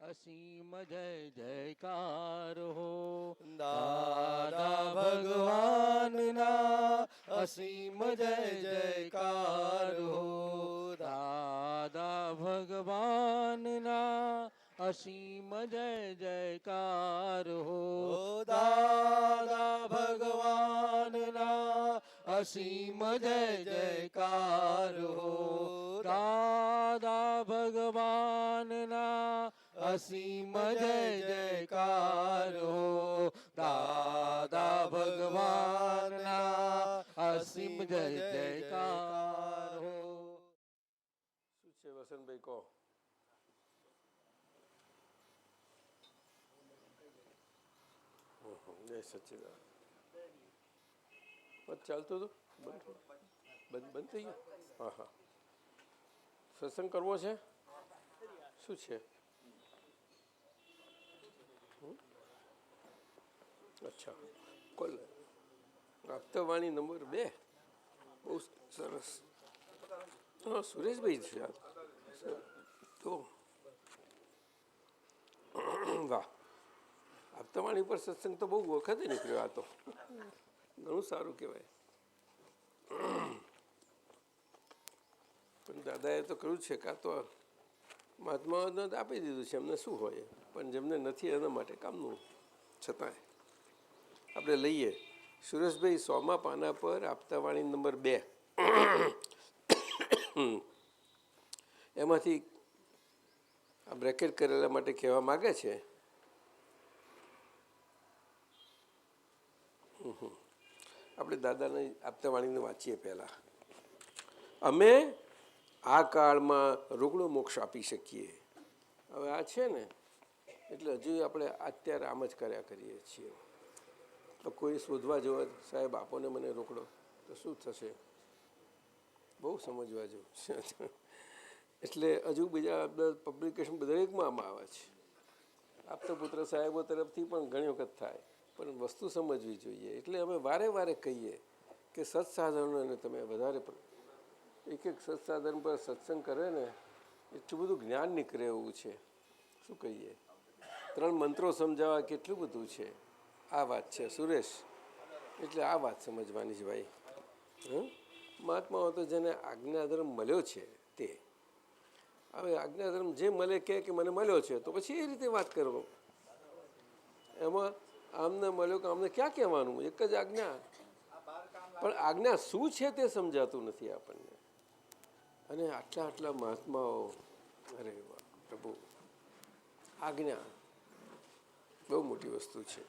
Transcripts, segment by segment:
અસીમ જય જયકાર હો દાદા ભગવાનના અસીમ જય જયકાર હો. દાદા ભગવાનના અસીમ જય જયકાર હો દાદા ભગવાનના અસીમ જય જયકાર હો. દાદા ભગવાનના અસીમ જય જયકાર હો દાદા ભગવાનના અસીમ જય જયકાર હો. શું છે વસંતભાઈ કહો? જય સચ્ચિદાનંદ. ચાલતું હતું બંધ થઈ ગયું. હા હા, સત્સંગ કરવો છે. શું છે? અચ્છા, કોલ આપતાવાણી નંબર 2. બહુ સરસ. હા, સુરેશભાઈ છે તો વાહ, આપતાવાણી પર સત્સંગ તો બહુ વખતે નીકળ્યો. આ તો ઘણું સારું કહેવાય. પણ દાદાએ તો કહ્યું છે કે આ તો મહાત્માઓને આપી દીધું છે, એમને શું હોય. પણ જેમને નથી એના માટે કામનું. છતાંય આપણે લઈએ. સુરેશભાઈ 100મા પાના પર આપતાવાણી નંબર 2 એમાંથી આ બ્રેકેટ કરેલા માટે કહેવા માગે છે. આપણે દાદાને આપતાવાણીને વાંચીએ પહેલાં. અમે આ કાળમાં રોકડો મોક્ષ આપી શકીએ. હવે આ છે ને, એટલે હજુ આપણે અત્યારે આમ જ કર્યા કરીએ છીએ. તો કોઈ શોધવા જવા, સાહેબ આપોને મને રોકડો, તો શું થશે? બહુ સમજવા જેવું છે. એટલે હજુ બીજા પબ્લિકેશન દરેકમાં આમાં આવે છે. આપતા પુત્ર સાહેબો તરફથી પણ ઘણી વખત થાય, પણ વસ્તુ સમજવી જોઈએ. એટલે અમે વારે વારે કહીએ કે સત્સાધનોને તમે વધારે એક સત્સાધન પર સત્સંગ કરે ને એટલું બધું જ્ઞાન નીકળે એવું છે. શું કહીએ? 3 મંત્રો સમજાવવા કેટલું બધું છે. આ વાત છે સુરેશ. એટલે આ વાત સમજવાની છે ભાઈ. મહાત્માઓ તો જેને આજ્ઞાધર્મ મળ્યો છે તે. હવે આજ્ઞાધર્મ જે મળે કે મને મળ્યો છે, તો પછી એ રીતે વાત કરો. એમાં આમને મળ્યો કે આમને ક્યાં કહેવાનું? એક જ આજ્ઞા. પણ આજ્ઞા શું છે તે સમજાતું નથી આપણને. અને આટલા આટલા મહાત્માઓ, અરે વાહ પ્રભુ, આજ્ઞા બહુ મોટી વસ્તુ છે.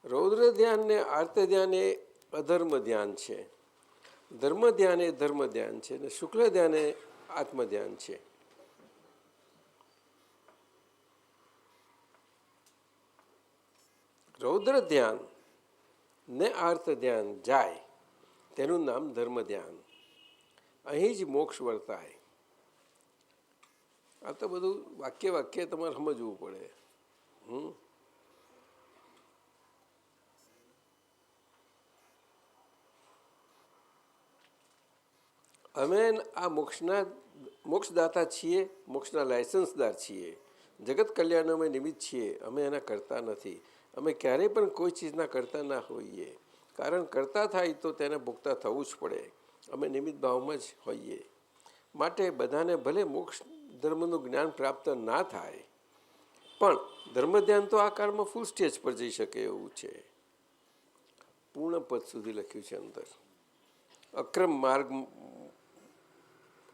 રૌદ્ર ધ્યાન ને આર્ત ધ્યાન એ અધર્મ ધ્યાન છે. ધર્મ ધ્યાન એ ધર્મ ધ્યાન છે, અને શુક્લ ધ્યાન એ આત્મ ધ્યાન છે. રૌદ્ર ધ્યાન ને આર્ત ધ્યાન જાય તેનું નામ ધર્મ ધ્યાન. અહીં જ મોક્ષ વર્તાય. આ તો બધું વાક્ય વાક્ય તમારે સમજવું પડે. અમે આ મોક્ષદાતા છીએ, મોક્ષના લાયસન્સદાર છીએ. જગત કલ્યાણ અમે નિમિત્ત છીએ, અમે એના કરતા નથી. અમે ક્યારેય પણ કોઈ ચીજના કરતા ના હોઈએ. કારણ કરતા થાય તો તેને ભોગતા થવું જ પડે. અમે નિમિત્ત ભાવમાં જ હોઈએ. માટે બધાને ભલે મોક્ષ ધર્મનું જ્ઞાન પ્રાપ્ત ના થાય, પણ ધર્મ ધ્યાન તો આ કાળમાં ફૂલ સ્ટેજ પર જઈ શકે એવું છે. પૂર્ણ પદ સુધી લખ્યું છે અંદર.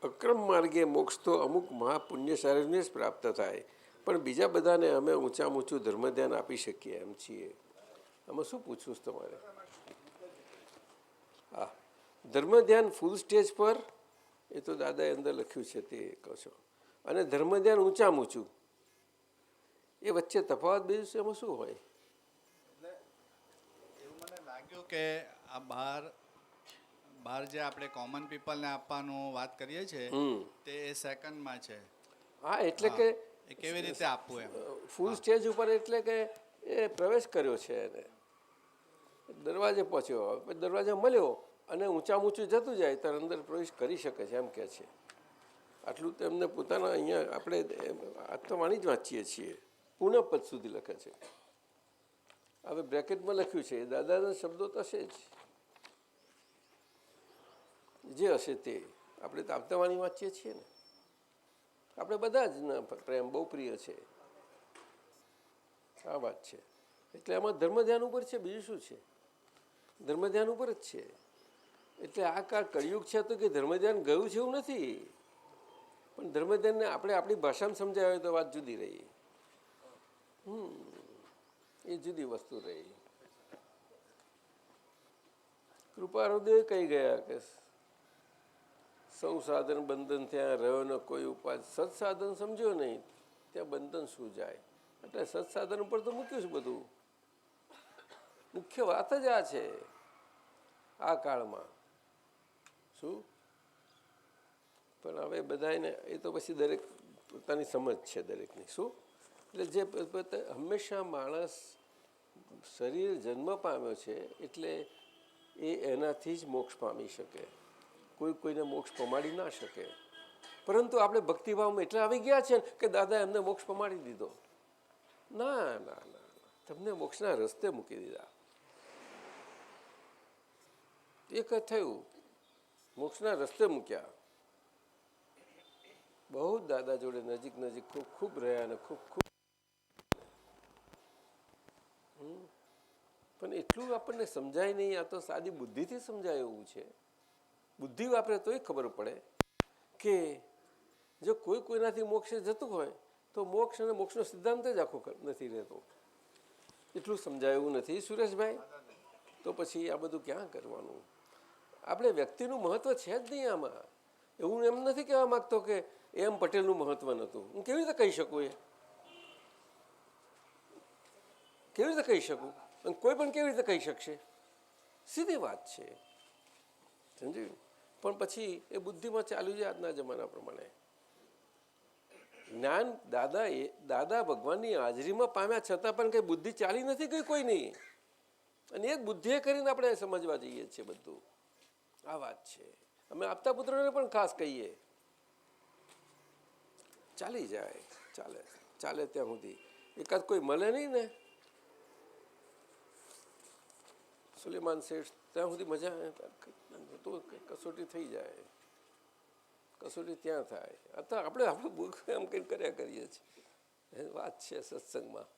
અક્રમ માર્ગે મોક્ષ તો અમુક મહાપુણ્યશાળીને જ પ્રાપ્ત થાય, પણ બીજા બધાને અમે ઊંચામાં ઊંચું ધર્મ ધ્યાન આપી શકીએ એમ છીએ. આમાં શું પૂછવું છે તમારે? હા, ધર્મ ધ્યાન ફૂલ સ્ટેજ પર એ તો દાદાએ અંદર લખ્યું છે તે કહો છો. અને ધર્મ ધ્યાન ઊંચામાં ઊંચું, એ વચ્ચે તફાવત બીજું છે એમાં શું હોય? એવું મને લાગ્યું કે આ બહાર જે આપણે કોમન પીપલને આપવાનું વાત કરીએ છીએ તે સેકન્ડમાં છે. હા, એટલે કે એ કેવી રીતે આપવું એમ ફૂલ સ્ટેજ ઉપર, એટલે કે એ પ્રવેશ કર્યો છે એને, દરવાજે પહોંચ્યો, પછી દરવાજે મળ્યો અને ઊંચામાં ઊંચું જતું જાય ત્યારે અંદર પ્રવેશ કરી શકે છે એમ કે છે. આટલું તો એમને પોતાના અહીંયા આપણે આત્મવાણી જ વાંચીએ છીએ, પૂર્ણ પદ સુધી લખે છે. હવે બ્રેકેટમાં લખ્યું છે દાદાના શબ્દો તો હશે જ, જે હશે તે. આપણે તો આત્મવાણી વાંચીએ છીએ ને, આપણે બધા જ પ્રેમ બહુ પ્રિય છે. આ વાત છે. એટલે આમાં ધર્મ ધ્યાન ઉપર છે, બીજું શું છે? ધર્મ ધ્યાન ઉપર જ છે. એટલે આ કાળ કળિયુગ છે તો કે ધર્મ ધ્યાન ગયું છે એવું નથી, પણ ધર્મ ધ્યાનને આપણે આપણી ભાષામાં સમજાય હોય તો વાત જુદી રહી. એ જુદી વસ્તુ રહી. કૃપાહૃદય કહી ગયા કે સૌ સાધન બંધન ત્યાં રહ્યો ન કોઈ ઉપાય, સત્સાધન સમજ્યો નહીં ત્યાં બંધન શું જાય. એટલે સત્સાધન ઉપર તો મૂક્યું છે બધું. મુખ્ય વાત જ આ છે આ કાળમાં. શું પણ હવે બધાને એ તો પછી દરેક પોતાની સમજ છે દરેકની. શું એટલે જે હંમેશા માણસ શરીર જન્મ પામ્યો છે એટલે એ એનાથી જ મોક્ષ પામી શકે, કોઈ કોઈને મોક્ષ પમાડી ના શકે. પરંતુ આપણે ભક્તિભાવમાં એટલા આવી ગયા છે કે દાદા એમને મોક્ષ પમાડી દીધો. ના ના ના, તમને મોક્ષના રસ્તે મૂકી દીધા. એક જ થયું, મોક્ષના રસ્તે મૂક્યા. બહુ દાદા જોડે નજીક નજીક ખૂબ ખૂબ રહ્યા અને ખૂબ ખૂબ, પણ એટલું આપણને સમજાય નહીં. આ તો સાદી બુદ્ધિથી સમજાય એવું છે. બુદ્ધિ વાપરે તોય ખબર પડે કે જો કોઈ કોઈનાથી મોક્ષે જતું હોય તો મોક્ષ અને મોક્ષનો સિદ્ધાંત જ આખો નથી રહેતો. એટલું સમજાય એવું નથી સુરેશભાઈ. તો પછી આ બધું ક્યાં કરવાનું? આપણે વ્યક્તિનું મહત્વ છે જ નહીં આમાં. એવું એમ નથી કહેવા માગતો કે એમ પટેલનું મહત્વ નહોતું. હું કેવી રીતે કહી શકું? એ કેવી રીતે કહી શકું? અને કોઈ પણ કેવી રીતે કહી શકશે? સીધી વાત છે, સમજ્યું? પણ પછી એ બુદ્ધિમાં ચાલ્યું છે આજના જમાના પ્રમાણે. જ્ઞાન દાદા ભગવાનની હાજરીમાં પામ્યા છતાં પણ કઈ બુદ્ધિ ચાલી નથી ગઈ કોઈની. અને એ જ બુદ્ધિએ કરીને આપણે સમજવા જઈએ છીએ બધું. આ વાત છે. અમે આપતા પુત્રોને પણ ખાસ કહીએ, ચાલી જાય, ચાલે ચાલે ત્યાં સુધી. એકાદ કોઈ મળે નહીં ને સુલેમાન શેઠ, ત્યાં સુધી મજા તો કસોટી થઈ જાય. કસોટી ત્યાં થાય. અત્યારે આપણે બુક એમ કંઈ કર્યા કરીએ છીએ. વાત છે સત્સંગમાં,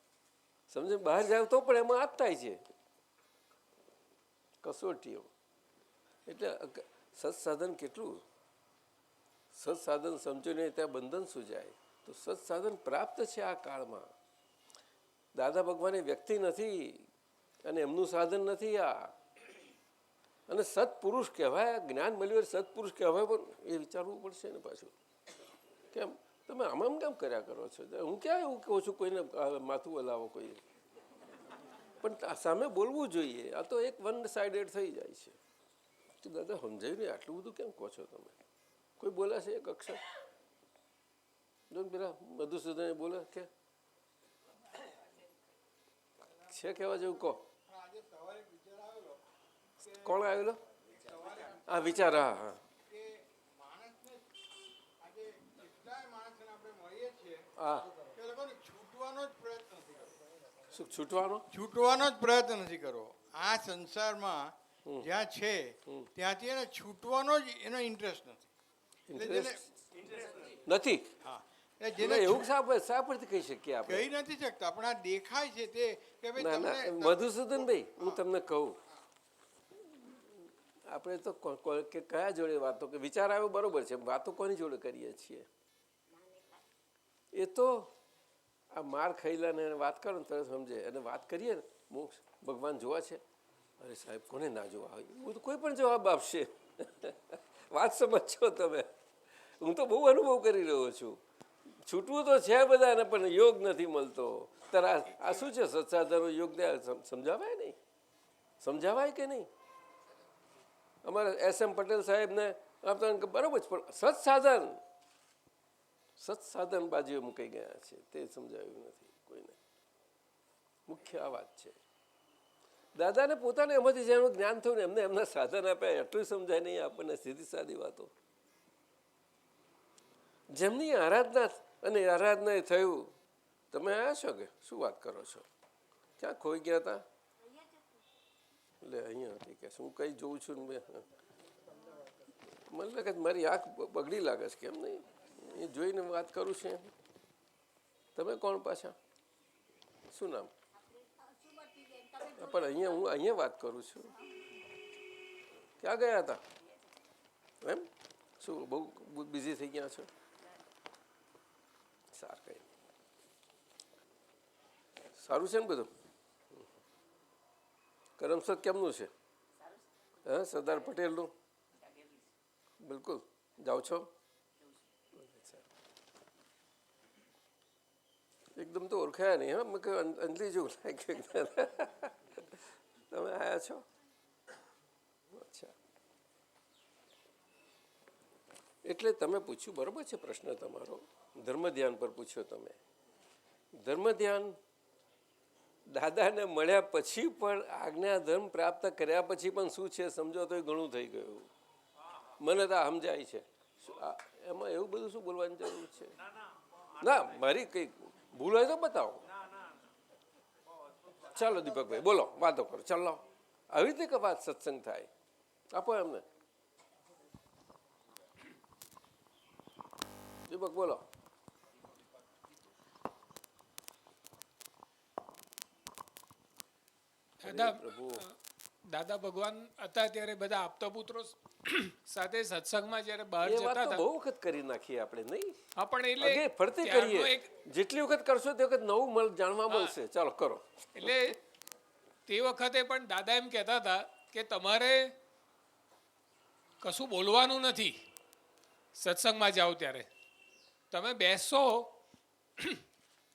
સમજે બહાર જાવ તો પણ એમાં આ જ થાય છે કસોટીઓ. એટલે સત્સાધન કેટલું, સત્સાધન સમજો નહીં ત્યાં બંધન શું જાય. તો સત્સાધન પ્રાપ્ત છે આ કાળમાં. દાદા ભગવાન એ વ્યક્તિ નથી અને એમનું સાધન નથી આ. અને સત્પુરુષ કહેવાય, જ્ઞાન મળ્યું સત્પુરુષ કહેવાય, પણ એ વિચારવું પડશે ને પાછું. કેમ તમે આમ કેમ કર્યા કરો છો? હું ક્યાં એવું કહું છું કોઈને માથું હલાવો કોઈ, પણ સામે બોલવું જોઈએ. આ તો એક વન સાઇડેડ થઈ જાય છે. તો દાદા સમજાયું નહીં, આટલું બધું કેમ કહો છો તમે? કોઈ બોલાશે એક અક્ષર? જો પેલા મધુસૂદન બોલે કે છે કહેવા જેવું કહો. કોણ આવેલો? હા વિચાર. હા હા છૂટવાનો જ પ્રયત્ન નથી કરવો. આ સંસારમાં જ્યાં છે ત્યાંથી એને છૂટવાનો જ એનો ઇન્ટરેસ્ટ નથી. હા એવું શા પરથી કહી શકીએ આપણે? કહી નથી શકતા, પણ આ દેખાય છે તે કે ભાઈ મધુસૂદનભાઈ હું તમને કહું, આપણે તો કે કયા જોડે વાતો કે વિચાર આવ્યો બરોબર છે, વાતો કોની જોડે કરીએ છીએ? એ તો આ માર ખાઈલા ને વાત કરો ને તરત સમજે. અને વાત કરીએ ને મોક્ષ ભગવાન જોવા છે, અરે સાહેબ કોને ના જોવા હોય? એવું તો કોઈ પણ જવાબ આપશે. વાત સમજો તમે. હું તો બહુ અનુભવ કરી રહ્યો છું. છૂટવું તો છે બધાને, પણ યોગ નથી મળતો. તારા આ શું છે સત્સાધનો યોગ સમજાવાય નહીં? સમજાવાય કે નહીં? અમારા SM પટેલ સાહેબને આપતા બરાબર છે, પણ સત્સાધન બાજુએ મૂકી ગયા છે તે સમજાવ્યું નથી કોઈને. મુખ્ય આ વાત છે. દાદાને પોતાને એમાંથી જેનું જ્ઞાન થયું ને એમને એમના સાધન આપ્યા એટલું સમજાય નહીં આપણને, સીધી સાદી વાતો. જેમની આરાધના અને આરાધના એ થયું, તમે આવ્યા છો કે શું વાત કરો છો? ક્યાં ખોઈ ગયા હતા? એટલે અહીંયા હતી કે હું કઈ જોઉં છું ને મને લાગે મારી આંખ બગડી લાગે છે કેમ નહીં, એ જોઈને વાત કરું છું. તમે કોણ પાછા? શું નામ? પણ અહીંયા હું અહીંયા વાત કરું છું. ક્યાં ગયા હતા એમ? શું બહુ બિઝી થઈ ગયા છો? સારું કઈ સારું છે ને બધું? કરમસદ કેમનું છે? હા, સરદાર પટેલનું બિલકુલ જાઓ છો? એકદમ તો ઓળખાયા નહીં. હા, મેં કહ્યું અંજલી જેવું લાગ્યું. તમે આવ્યા છો? અચ્છા, એટલે તમે પૂછ્યું બરોબર છે પ્રશ્ન તમારો. ધર્મ ધ્યાન પર પૂછ્યો તમે. ધર્મ ધ્યાન દાદાને મળ્યા પછી પણ, આજ્ઞા ધર્મ પ્રાપ્ત કર્યા પછી પણ શું છે સમજો તો ઘણું થઈ ગયું. મને તો સમજાય છે. એમાં એવું બધું શું બોલવાની જરૂર છે? ના, મારી કઈ ભૂલ હોય તો બતાવો. ચાલો દીપકભાઈ બોલો, વાતો કરો. ચાલો, આવી રીતે કે વાત સત્સંગ થાય. આપો એમને. દીપક બોલો. દાદા ભગવાન હતા ત્યારે બધા આપતા પુત્રો સાથે સત્સંગમાં જ્યારે બહાર એ જતા વાત તો હતા. બહુ વખત કરી નાખીએ આપણે, નહીં? હા, પણ અગે એટલે ફરતે ત્યારનો કરીએ. એક જેટલી વખત કરશો તે વખત નવું જાણવા મળશે. ચાલો કરો. એટલે તે વખતે પણ દાદા એમ કહેતા હતા કે તમારે કશું બોલવાનું નથી. સત્સંગમાં જાઓ ત્યારે તમે બેસો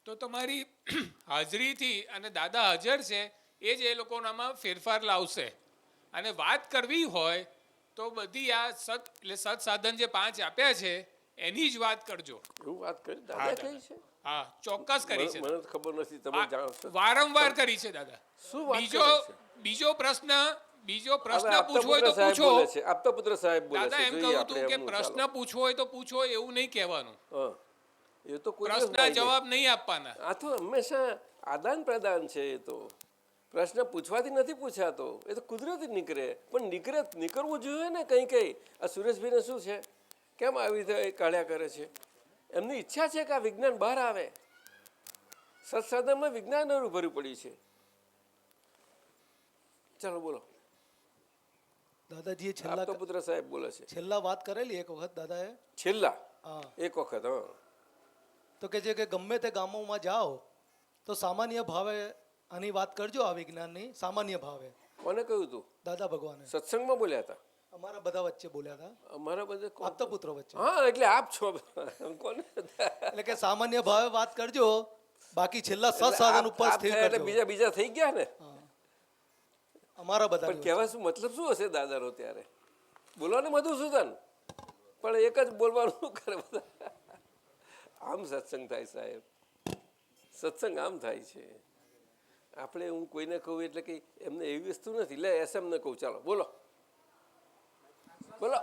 તો તમારી હાજરીથી અને દાદા હાજર છે એ જ એ લોકોનામાં ફેરફાર લાવશે. અને વાત કરવી હોય તો બધી આ એટલે સત સાધન જે 5 આપ્યા છે એની જ વાત કરજો. એવું વાત કરી દાદા કહી છે? હા, ચોક્કસ કરી છે. મને તો ખબર નથી, તમે જાણો છો. વારંવાર કરી છે દાદા. શું વાત બીજો પ્રશ્ન હવે પૂછવો હોય તો આપતા પુત્ર સાહેબ પૂછો. બોલે છે. આપતા પુત્ર સાહેબ બોલે દાદા છે. એમ જોઈએ કહ્યું હતું આપણે કે એમનું. પ્રશ્ન ચાલો. પૂછવો હોય તો પૂછો, એવું નહીં કહેવાનું. હા, એ તો કોઈ પ્રશ્નના જવાબ નહીં આપવાના. આ તો હંમેશા આદાન પ્રદાન છે. એ તો પ્રશ્ન પૂછવાથી નથી પૂછાતો, એ તો કુદરતી નીકળે. પણ નીકળવું જોઈએ ને કંઈ કંઈ. આ સુરેશભાઈને શું છે? કેમ આવી રીતે કાઢ્યા કરે છે? એમની ઈચ્છા છે કે આ વિજ્ઞાન બહાર આવે. સત્સાધનમાં વિજ્ઞાન ભર્યું પડ્યું છે. ચાલો બોલો. દાદાજીએ આપતો પુત્ર સાહેબ બોલે છે. છેલ્લા વાત કરેલી એક વખત દાદાએ. છેલ્લા હા, એક વખત. હા, તો કે જે કે ગમે તે ગામોમાં જાઓ તો સામાન્ય ભાવે આની વાત કરજો, આ વિજ્ઞાનની સામાન્ય ભાવે. કોને કહ્યું તું? દાદા ભગવાને સત્સંગમાં બોલ્યા હતા? અમારા બધા વચ્ચે બોલ્યા હતા, અમારા બધે આપતા પુત્રો વચ્ચે. હા, એટલે આપ છો. કોને? એટલે કે સામાન્ય ભાવે વાત કરજો, બાકી છેલ્લા સત સાધન ઉપર આપ સ્થિર થયા એટલે કરજો. બીજા થઈ ગયા ને. અમારા બધા પણ કહેવા શું મતલબ શું હશે દાદાનો ત્યારે? બોલવાને મધુસૂદન, પણ એક જ બોલવાનું શું કરે બધા? આમ સત્સંગ થાય સાહેબ. સત્સંગ આમ થાય છે. આપણે હું કોઈને કહું એટલે કે એમને એવી વસ્તુ નથી. લે એમને કહું, ચાલો બોલો બોલો.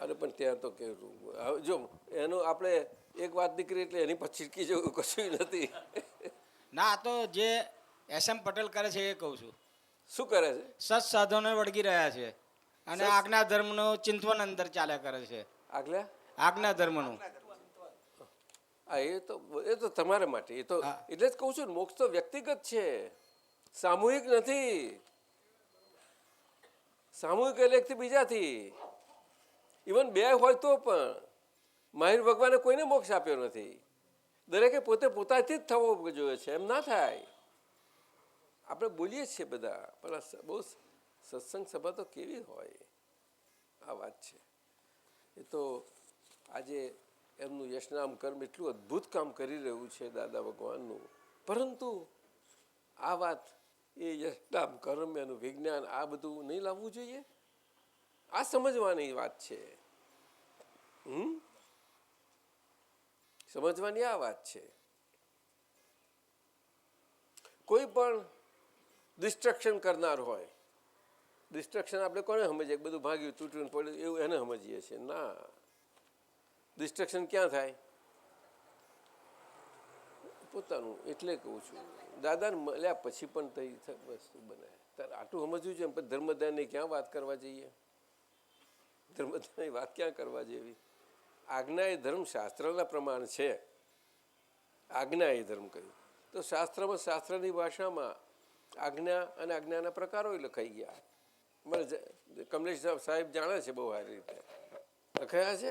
અરે પણ ત્યાં તો કેવું જો એનું આપણે એક વાત નીકળી એટલે એની પછી છીટકી જેવું કશું નથી. ના, તો જે SM પટેલ કરે છે એ કહું છું. શું કરે છે? સત સાધનો વળગી રહ્યા છે અને આજ્ઞા ધર્મનું ચિંતવન અંદર ચાલ્યા કરે છે. આગલા આજ્ઞા ધર્મનું. હા, એ તો તમારા માટે. એ તો એટલે જ કહું છું ને, મોક્ષ તો વ્યક્તિગત છે, સામૂહિક નથી. સામૂહિક એટલે એકથી બીજાથી. ઇવન 2 હોય તો પણ મહાવીર ભગવાને કોઈને મોક્ષ આપ્યો નથી. દરેકે પોતે પોતાથી જ થવો જોઈએ છે. એમ ના થાય. આપણે બોલીએ છીએ બધા, પણ બહુ સત્સંગ સભા તો કેવી હોય? આ વાત છે. એ તો આજે એમનું યશનામ કર્મ એટલું અદ્ભુત કામ કરી રહ્યું છે દાદા ભગવાનનું. પરંતુ આ વાત, એ યશનામ કર્મ, એનું વિજ્ઞાન, આ બધું નહીં લાવવું જોઈએ. આ સમજવાની વાત છે. સમજવાની આ વાત છે. કોઈ પણ ડિસ્ટ્રક્શન કરનાર હોય, ડિસ્ટ્રક્શન આપણે કોને સમજીએ? બધું ભાગ્યું, તૂટ્યું, પડ્યું એવું એને સમજીએ છીએ. ના, ડિસ્ટ્રક્શન ક્યાં થાય? પોતાનું. એટલે કહું છું દાદાને મળ્યા પછી પણ તઈ વસ્તુ બને. તારે આટલું સમજવું છે. પણ ધર્મધ્યાનની ક્યાં વાત કરવા જઈએ? ધર્મધ્યાનની વાત ક્યાં કરવા જેવી? આજ્ઞા એ ધર્મ શાસ્ત્રના પ્રમાણ છે. આજ્ઞા એ ધર્મ કહ્યું તો શાસ્ત્રમાં શાસ્ત્રની ભાષામાં આજ્ઞા અને આજ્ઞાના પ્રકારો લખાઈ ગયા. મને કમલેશ સાહેબ જાણે છે બહુ સારી રીતે. લખાયા છે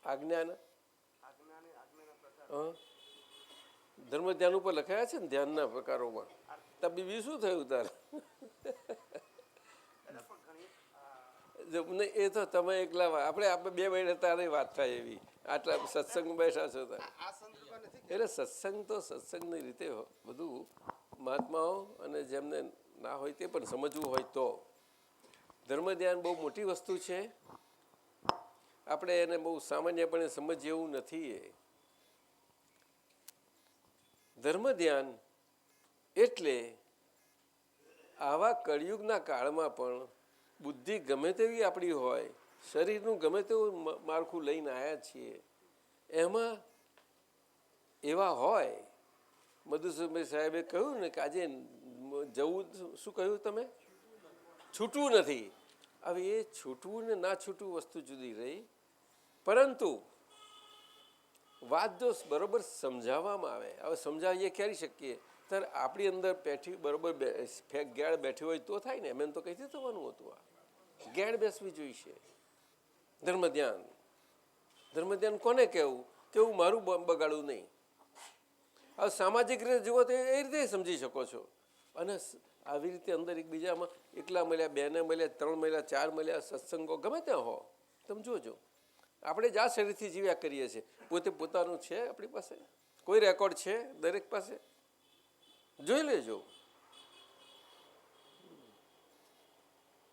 આજ્ઞાના ધર્મ ધ્યાન ઉપર લખાયા છે ને ધ્યાનના પ્રકારોમાં. બીજું શું થયું તારે? એ તો તમે એકલા આપણે બે મહિને તારે વાત થાય એવી. આટલા સત્સંગ બેઠા છો તારે. એટલે સત્સંગ તો સત્સંગની રીતે બધું મહાત્માઓ અને જેમને ના હોય તે પણ સમજવું હોય તો. ધર્મ ધ્યાન બહુ મોટી વસ્તુ છે. આપણે એને બહુ સામાન્યપણે સમજીએ એવું નથી. એ ધર્મ ધ્યાન એટલે આવા કળિયુગના કાળમાં પણ બુદ્ધિ ગમે તેવી આપણી હોય, શરીરનું ગમે તેવું માળખું લઈને આવ્યા છીએ, એમાં એવા હોય. મધુસુભાઈ સાહેબે કહ્યું ને કે આજે જવું શું કહ્યું તમે? છૂટવું નથી. હવે એ છૂટવું ને ના છૂટવું વસ્તુ જુદી રહી. પરંતુ વાત જો બરોબર સમજાવવામાં આવે, હવે સમજાવીએ ક્યારે શકીએ? ત્યારે આપણી અંદર પેઠી બરોબર ગેળ બેઠી હોય તો થાય ને. એમ તો કઈથી થવાનું હતું? આ ગેળ બેસવી જોઈશે. ધર્મ ધ્યાન. ધર્મ ધ્યાન કોને કહેવું? કેવું મારું બગાડવું નહીં. હવે સામાજિક રીતે જુઓ તો એ રીતે સમજી શકો છો. અને આવી રીતે અંદર એકબીજામાં એકલા મળ્યા, બેને મળ્યા, 3 મળ્યા, 4 મળ્યા, સત્સંગો ગમે ત્યાં હો, તમે જોજો. આપણે જ આ શરીરથી જીવ્યા કરીએ છીએ. પોતે પોતાનું છે આપણી પાસે? કોઈ રેકોર્ડ છે દરેક પાસે? જોઈ લેજો,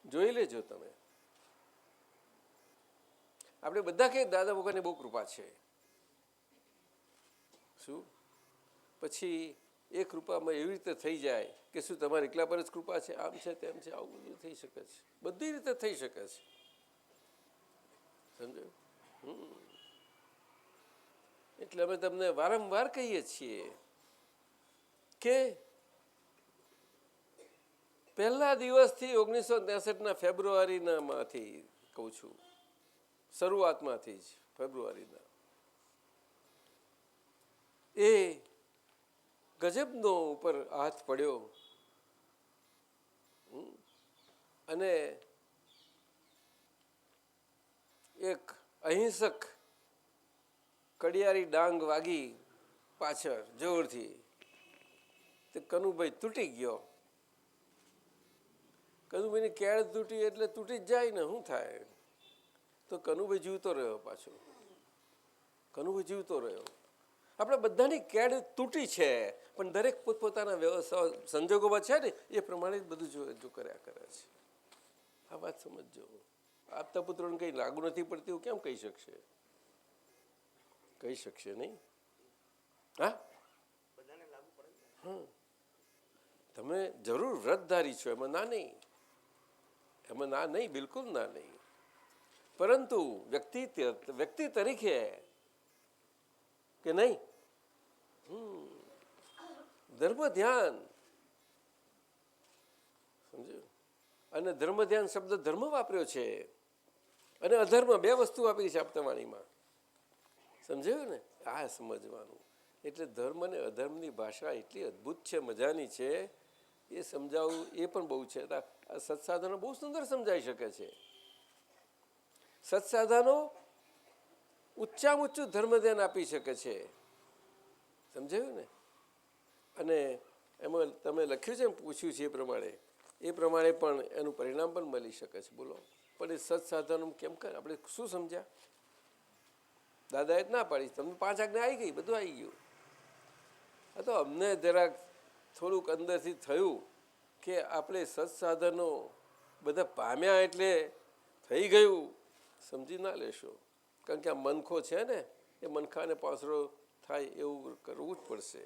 જોઈ લેજો તમે. આપણે બધા કે દાદા ભગવાનની બહુ કૃપા છે. શું પછી એ કૃપામાં એવી રીતે થઈ જાય કે શું તમારે એકલા પર જ કૃપા છે? આમ છે તેમ છે, આવું બધું થઈ શકે છે. બધી રીતે થઈ શકે છે. સમજાયું? એટલે અમે તમને વારંવાર કહીએ છીએ કે પહેલા દિવસથી 1963 ફેબ્રુઆરીના માંથી કહું છું, શરૂઆતમાંથી જ ફેબ્રુઆરીના એ ગજબનો ઉપર હાથ પડ્યો. અને એક અહિંસક કડિયારી ડાંગ વાગી પાછળ જોરથી. તે કનુભાઈ તૂટી ગયો. કનુભાઈની કેળ તૂટી એટલે તૂટી જ જાય ને, શું થાય? તો કનુભાઈ જીવતો રહ્યો પાછો. કનુભાઈ જીવતો રહ્યો. આપણે બધાની કેળ તૂટી છે, પણ દરેક પોતપોતાના વ્યવસ્થા સંજોગોમાં છે ને એ પ્રમાણે બધું જો કર્યા કરે છે. આ વાત સમજજો. આપતા પુત્રોને કંઈ લાગુ નથી પડતી એવું કેમ કહી શકશે? કહી શકશે નહીં. હા, તમે જરૂર વ્રતધારી છો, એમાં ના નહીં, એમાં ના નહીં, બિલકુલ ના નહીં. પરંતુ વ્યક્તિ તરીકે કે નહીં, ધર્મ ધ્યાન સમજ્યું? અને ધર્મ ધ્યાન શબ્દ ધર્મ વાપર્યો છે અને અધર્મ, બે વસ્તુ આપી છે આપતા વાણીમાં. સમજાયું ને? આ સમજવાનું. એટલે ધર્મ અને અધર્મની ભાષા એટલી અદ્ભુત છે, મજાની છે. એ સમજાવવું એ પણ બહુ છે. સત્સાધનો બહુ સુંદર સમજાઈ શકે છે. સત્સાધનો ઊંચામાં ઊંચું ધર્મ ધ્યાન આપી શકે છે. સમજાયું ને? અને એમાં તમે લખ્યું છે, પૂછ્યું છે એ પ્રમાણે પણ એનું પરિણામ પણ મળી શકે છે. બોલો, પણ એ સત્સાધનો કેમ કરે? આપણે શું સમજ્યા? દાદાએ જ ના પાડી. તમને 5 આજ્ઞા આવી ગઈ, બધું આવી ગયું. આ તો અમને જરાક થોડુંક અંદરથી થયું કે આપણે સત્સાધનો બધા પામ્યા એટલે થઈ ગયું. સમજી ના લેશો. કારણ કે આ મનખો છે ને, એ મનખાને પાસરો થાય એવું કરવું જ પડશે.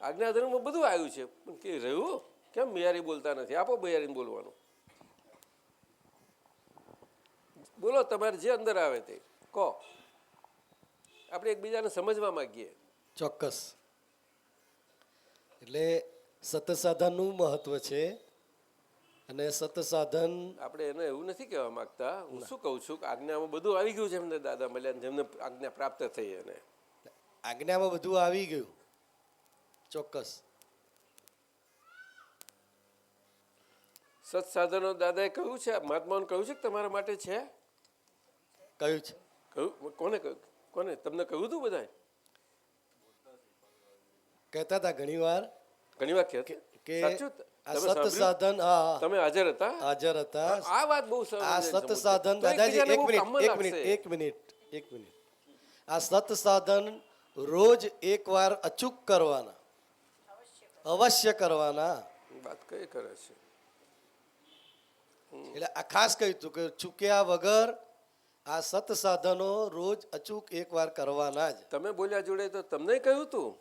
આજ્ઞાધર્મમાં બધું આવ્યું છે, પણ કે રહ્યું કેમ બિહારી બોલતા નથી? આપો બિહારીને બોલવાનું. બોલો તમારે જે અંદર આવે તે કહો. આપણે એકબીજાને સમજવા માંગીએ. ચોક્કસ. એટલે સત સાધનનું મહત્વ છે અને સત સાધન આપણે એને એવું નથી કહેવા માંગતા. હું શું કહું છું કે આજ્ઞામાં બધું આવી ગયું છે એમને દાદા મળ્યા જેમને આજ્ઞા પ્રાપ્ત થઈ એને. આજ્ઞામાં બધું આવી ગયું. ચોક્કસ. સત્સાધનો દાદાએ કહ્યું છે, મહાત્માઓને કહ્યું છે કે તમારા માટે છે. કયું છે? કહ્યું કોને કહ્યું? કોને તમને કહ્યું હતું બધાએ? કહેતા હતા ઘણી વાર ઘણી વાર કહેતા કે સાચું? આ તમે સત સાંભળ્યું? સાધન, હા, તમે હાજર હતા? હાજર હતા. આ વાત બહુ સરસ આ છે સત સમજવી. સાધન, તો દાદાજી એકબીજાને એક બહુ મિનિટ, કામમાં એક મિનિટ, લાગશે. એક મિનિટ, એક મિનિટ. આ સત સાધન રોજ એકવાર અચૂક કરવાના, અવશ્ય કરવાના. વાત કઈ કરે છે? એટલે આ ખાસ કહ્યું હતું કે ચૂક્યા વગર આ સત સાધનો રોજ અચૂક એકવાર કરવાના જ. તમે બોલ્યા જોડે તો તમને કહ્યું તું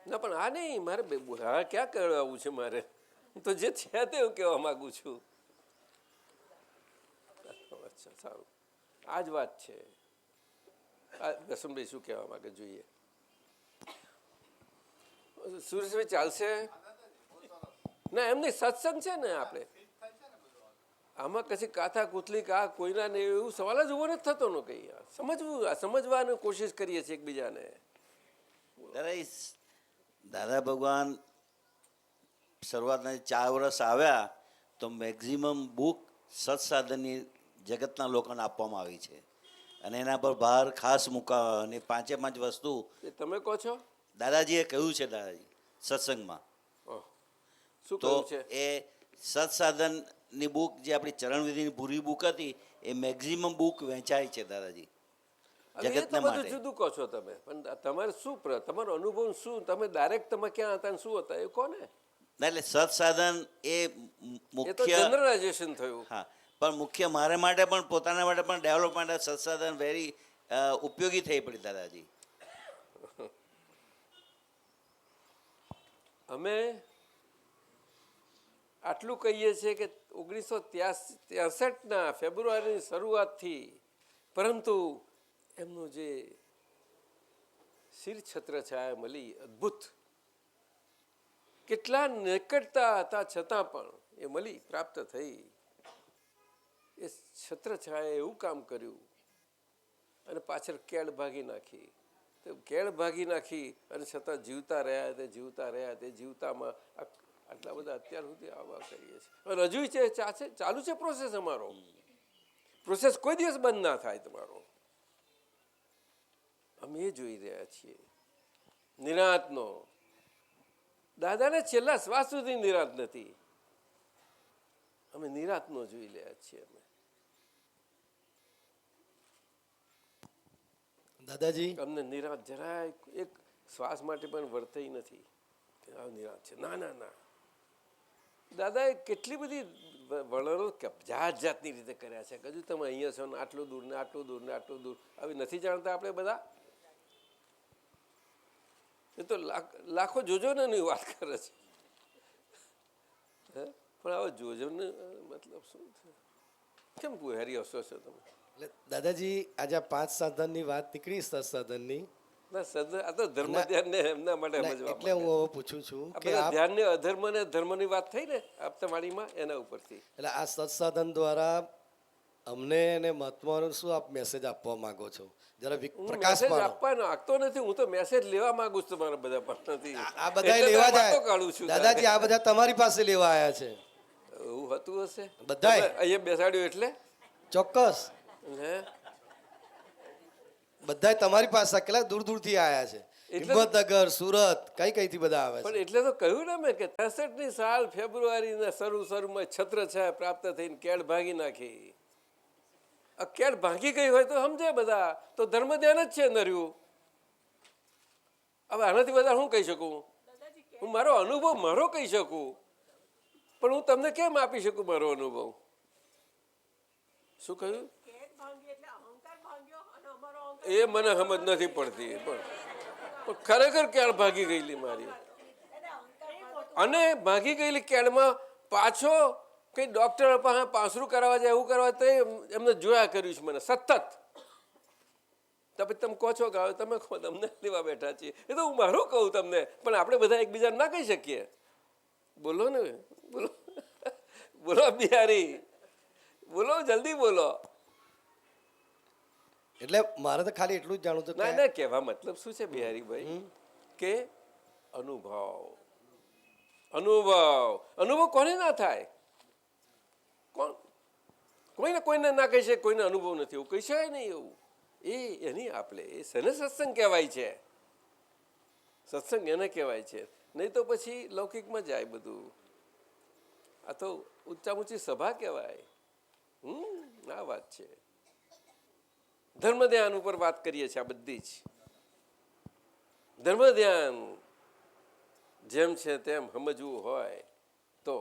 ના, પણ આ નહીં મારે હા ક્યાં કહેવાવું છે મારે. તો જે છે તે હું કહેવા માંગુ છું. અચ્છા, સારું, આ જ વાત છે. આ દસમભાઈ શું કહેવા માંગે જોઈએ? સુરેશભાઈ ચાલશે? ના એમ નહીં, સત્સંગ છે ને આપણે આમાં કશી કાથા કૂથલી કા કોઈના ને એવું સવાલ જ ઉભો નથી થતો ને. કઈ સમજવાની કોશિશ કરીએ છીએ એકબીજાને. દાદા ભગવાન શરૂઆતના 4 વર્ષ આવ્યા તો મેક્ઝિમમ બુક સત્સાધનની જગતના લોકોને આપવામાં આવી છે અને એના પર ભાર ખાસ મૂકાવા અને 5 વસ્તુ એ તમે કહો છો? દાદાજીએ કહ્યું છે. દાદાજી સત્સંગમાં શું તો કહ્યું છે? એ સત્સાધનની બુક જે આપણી ચરણવિધિની પૂરી બુક હતી એ મેક્ઝિમમ બુક વહેંચાય છે દાદાજી હવે એ તો જગતના બધું માટે. જુદું કહો છો તમે, પણ તમારે શું તમારો અનુભવ શું? તમે ડાયરેક્ટ તમે ક્યાં હતા ને શું હતા એ કોને? ના, એટલે સત્સાધન એ એ તો મુખ્ય, જનરલાઇઝેશન થયું. હા, પણ મુખ્ય મારા માટે પણ પોતાના માટે પણ ડેવલપ માટે સત્સાધન વેરી ઉપયોગી થઈ પડી દાદાજી. અમે આટલું કહીએ છીએ કે 1963ના ફેબ્રુઆરીની શરૂઆતથી, પરંતુ એમનું જે શિર છત્ર છાયા મળી અદ્ભુત, કેટલા નિકટતા હતા છતાં પણ એ મળી પ્રાપ્ત થઈ. એ છત્ર છાયા એવું કામ કર્યું અને પાછળ કેળ ભાગી નાખી. તો કેળ ભાગી નાખી અને છતાં જીવતા રહ્યા તે જીવતામાં આટલા બધા અત્યાર સુધી આવા કરીએ છીએ. રજૂ છે, ચાલુ છે પ્રોસેસ. અમારો પ્રોસેસ કોઈ દિવસ બંધ ના થાય તમારો. અમે એ જોઈ રહ્યા છીએ નિરાંતનો. દાદાને છેલ્લા શ્વાસ સુધી નિરાંત નથી. અમે નિરાંતનો જોઈ રહ્યા છીએ. અમે દાદાજી અમને નિરાંત જરાય એક શ્વાસ માટે પણ વર્તાઈ નથી. નિરાંત છે ના ના ના. દાદાએ કેટલી બધી વર્ણનો જાત જાતની રીતે કર્યા છે. હજુ તમે અહીંયા છો ને આટલું દૂર ને આટલું દૂર ને આટલું દૂર. હવે નથી જાણતા આપણે બધા? એ તો લાખો જોજો ને એની વાત કરે છે. પણ હવે જોજો ને મતલબ શું છે? કેમ હેરી હસો છો તમે? એટલે દાદાજી આજે 5 સાધનની વાત નીકળી સત્સાધનની. ના સદ આ તો ધર્મ ધ્યાન ને એમના માટે સમજવા એટલે હું હવે પૂછું છું કે આપણે ધ્યાન ને અધર્મ ને ધર્મની વાત થઈ ને આપતાવાણીમાં, એના ઉપરથી એટલે આ સત્સાધન દ્વારા અમને અને મહાત્માઓને શું આપ મેસેજ આપવા માંગો છો? જરા પ્રકાશ મેસેજ પાડો. આપવા નાખતો નથી. હું તો મેસેજ લેવા માંગુ છું તમારા બધા પાસેથી. આ બધા એટલે લેવા તો વાતો જાય કાઢું છું. દાદાજી, આ બધા તમારી પાસે લેવા આવ્યા છે. એવું હતું હશે બધાય? તમે અહીંયા બેસાડ્યું એટલે ચોક્કસ. હે બધાય તમારી પાસે કેટલા દૂર દૂરથી આવ્યા છે. હિંમતનગર, સુરત, કઈથી બધા આવે છે. પણ એટલે તો કહ્યું ને મેં કે 63ની સાલ ફેબ્રુઆરીના શરૂમાં છત્ર છાયા પ્રાપ્ત થઈને કેળ ભાગી નાખી. આ કેળ ભાગી ગઈ હોય તો સમજે બધા, તો ધર્મ ધ્યાન જ છે નર્યું. હવે આનાથી બધા હું કહી શકું? હું મારો અનુભવ મારો કહી શકું, પણ હું તમને કેમ આપી શકું મારો અનુભવ? શું કહ્યું એ મને સમજ નથી પડતી. પણ ખરેખર કેળ ભાગી ગયેલી મારી. અને ભાગી ગયેલી કેળમાં પાછો કંઈ ડૉક્ટર પાસે પાસરું કરાવવા જાય એવું કરવા તો એમને જોયા કર્યું છે મને સતત. તો પછી તમે કહો છો કે હવે તમે કહો તમને લેવા બેઠા છીએ, એ તો હું મારું કહું તમને, પણ આપણે બધા એકબીજાને ના કહી શકીએ. બોલો ને, બોલો બોલો બિહારી, બોલો જલ્દી બોલો. એટલે મારે તો ખાલી એટલું જ જાણવું હતું ના કે ના, કહેવા મતલબ શું છે બિહારીભાઈ, કે અનુભવ અનુભવ અનુભવ કોને ના થાય? કોઈને ના કહી શકે કોઈને અનુભવ નથી, એવું કહી શકાય નહીં. એવું એની આપણે એ શેને સત્સંગ કહેવાય છે? સત્સંગ એને કહેવાય છે, નહીં તો પછી લૌકિકમાં જાય બધું. આ તો ઊંચા ઊંચી સભા કહેવાય. આ વાત છે. ધર્મ ધ્યાન ઉપર વાત કરીએ છીએ આ બધી જ. ધર્મ ધ્યાન જેમ છે તેમ સમજવું હોય તો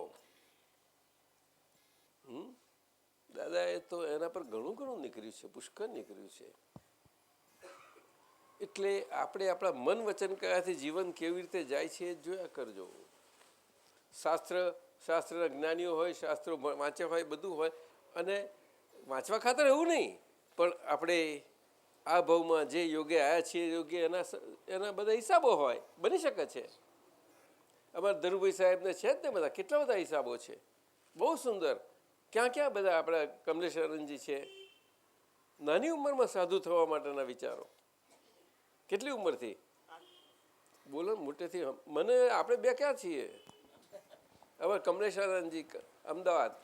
દાદાએ તો એના પર ઘણું ઘણું નીકળ્યું છે, પુષ્કળ નીકળ્યું છે. એટલે આપણે આપણા મન વચન કયાથી જીવન કેવી રીતે જાય છે એ જોયા કરજો. શાસ્ત્રના જ્ઞાનીઓ હોય, શાસ્ત્રો વાંચ્યા હોય, બધું હોય, અને વાંચવા ખાતર એવું નહીં, પણ આપણે આ ભાવમાં જે યોગે આવ્યા છીએ યોગે એના બધા હિસાબો હોય, બની શકે છે. અમારા ધરુભાઈ સાહેબને છે જ ને બધા, કેટલા બધા હિસાબો છે, બહુ સુંદર. ક્યાં બધા આપણા કમલેશ આનંદજી છે, નાની ઉંમરમાં સાધુ થવા માટેના વિચારો. કેટલી ઉંમરથી? બોલો મોટેથી. મને આપણે બે ક્યાં છીએ? હવે કમલેશ આનંદજી અમદાવાદ,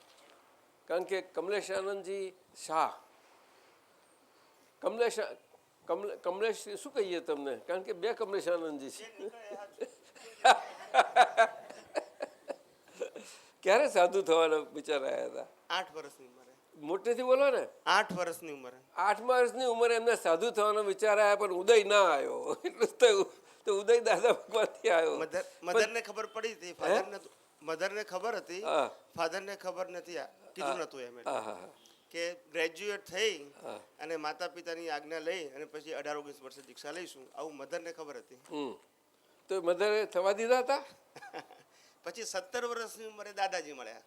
કારણ કે કમલેશ આનંદજી શાહ, કમલેશ શું કહીએ તમને, કારણ કે બે કમલેશ આનંદજી છે. ક્યારે સાધુ થવાનો વિચાર આવ્યા હતા? 8 વર્ષની ઉંમરે. મોટેથી બોલો ને. 8 વર્ષની ઉંમરે. 8 વર્ષની ઉંમરે એમને સાધુ થવાનો વિચાર આવ્યા, પણ ઉદય ના આવ્યો. એટલું થયું તો ઉદય દાદા ભગવાનથી આવ્યો. મધરને ખબર પડી હતી, મધરને ખબર હતી, ફાધરને ખબર નથી, કીધું નતું એમ. કે ગ્રેજ્યુએટ થઈ અને માતા પિતાની આજ્ઞા લઈ અને પછી 18-19 વર્ષે દીક્ષા લઈશું, આવું મધરને ખબર હતી. તો મધરે થવા દીધા હતા. પછી 17 વર્ષની ઉંમરે દાદાજી મળ્યા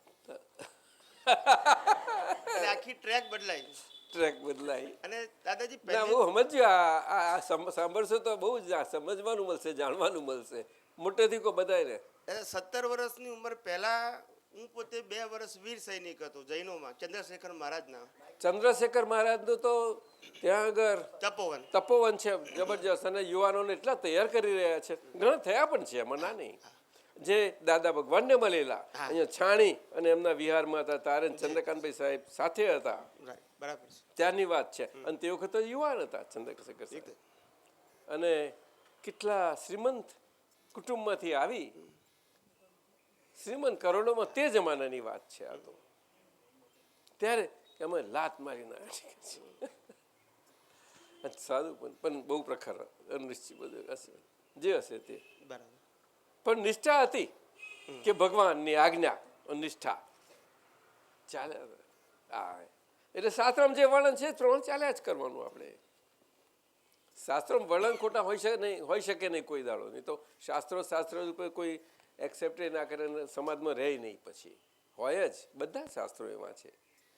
અને આખી ટ્રેક બદલાઈ. અને દાદાજી બહુ સમજ્યો. આ સાંભળશો તો બહુ સમજવાનું મળશે, જાણવાનું મળશે. મોટેથી કો બધાને. 17 વર્ષની ઉંમર પહેલા હું પોતે 2 વર્ષ વીર સૈનિક હતો જૈનોમાં, ચંદ્રશેખર મહારાજના. ચંદ્રશેખર મહારાજનું તો ત્યાં આગળ તપોવન છે જબરજસ્ત, અને યુવાનોને એટલા તૈયાર કરી રહ્યા છે. ઘણા થયા પણ છે, એમાં ના નહીં. જે દાદા ભગવાનને મળેલા અહીંયા છાણી અને એમના વિહારમાં હતા, તારે ચંદ્રકાંતભાઈ સાહેબ સાથે હતા, બરાબર, ત્યારની વાત છે. અને તે વખતે યુવાન હતા ચંદ્રશેખર સાહેબ, અને કેટલા શ્રીમંત કુટુંબમાંથી આવી, શ્રીમંત કરોડોમાં, તે જમાનાની વાત છે આ તો. ત્યારે અમે લાત મારી નાખી છે. સારું પણ બહુ પ્રખર નિશ્ચિત બધું હશે, જે હશે તે. પણ નિષ્ઠા હતી કે ભગવાનની આજ્ઞા, નિષ્ઠા ચાલે. એટલે શાસ્ત્રમ જે વર્ણન છે પ્રમાણે ચાલ્યા જ કરવાનું. આપણે શાસ્ત્રોમાં વર્ણન ખોટા હોઈ શકે નહીં કોઈ દાડો. નહીં તો શાસ્ત્રો રૂપે કોઈ એક્સેપ્ટ ના કરે, સમાજમાં રહે નહીં. પછી હોય જ, બધા શાસ્ત્રો એવા છે,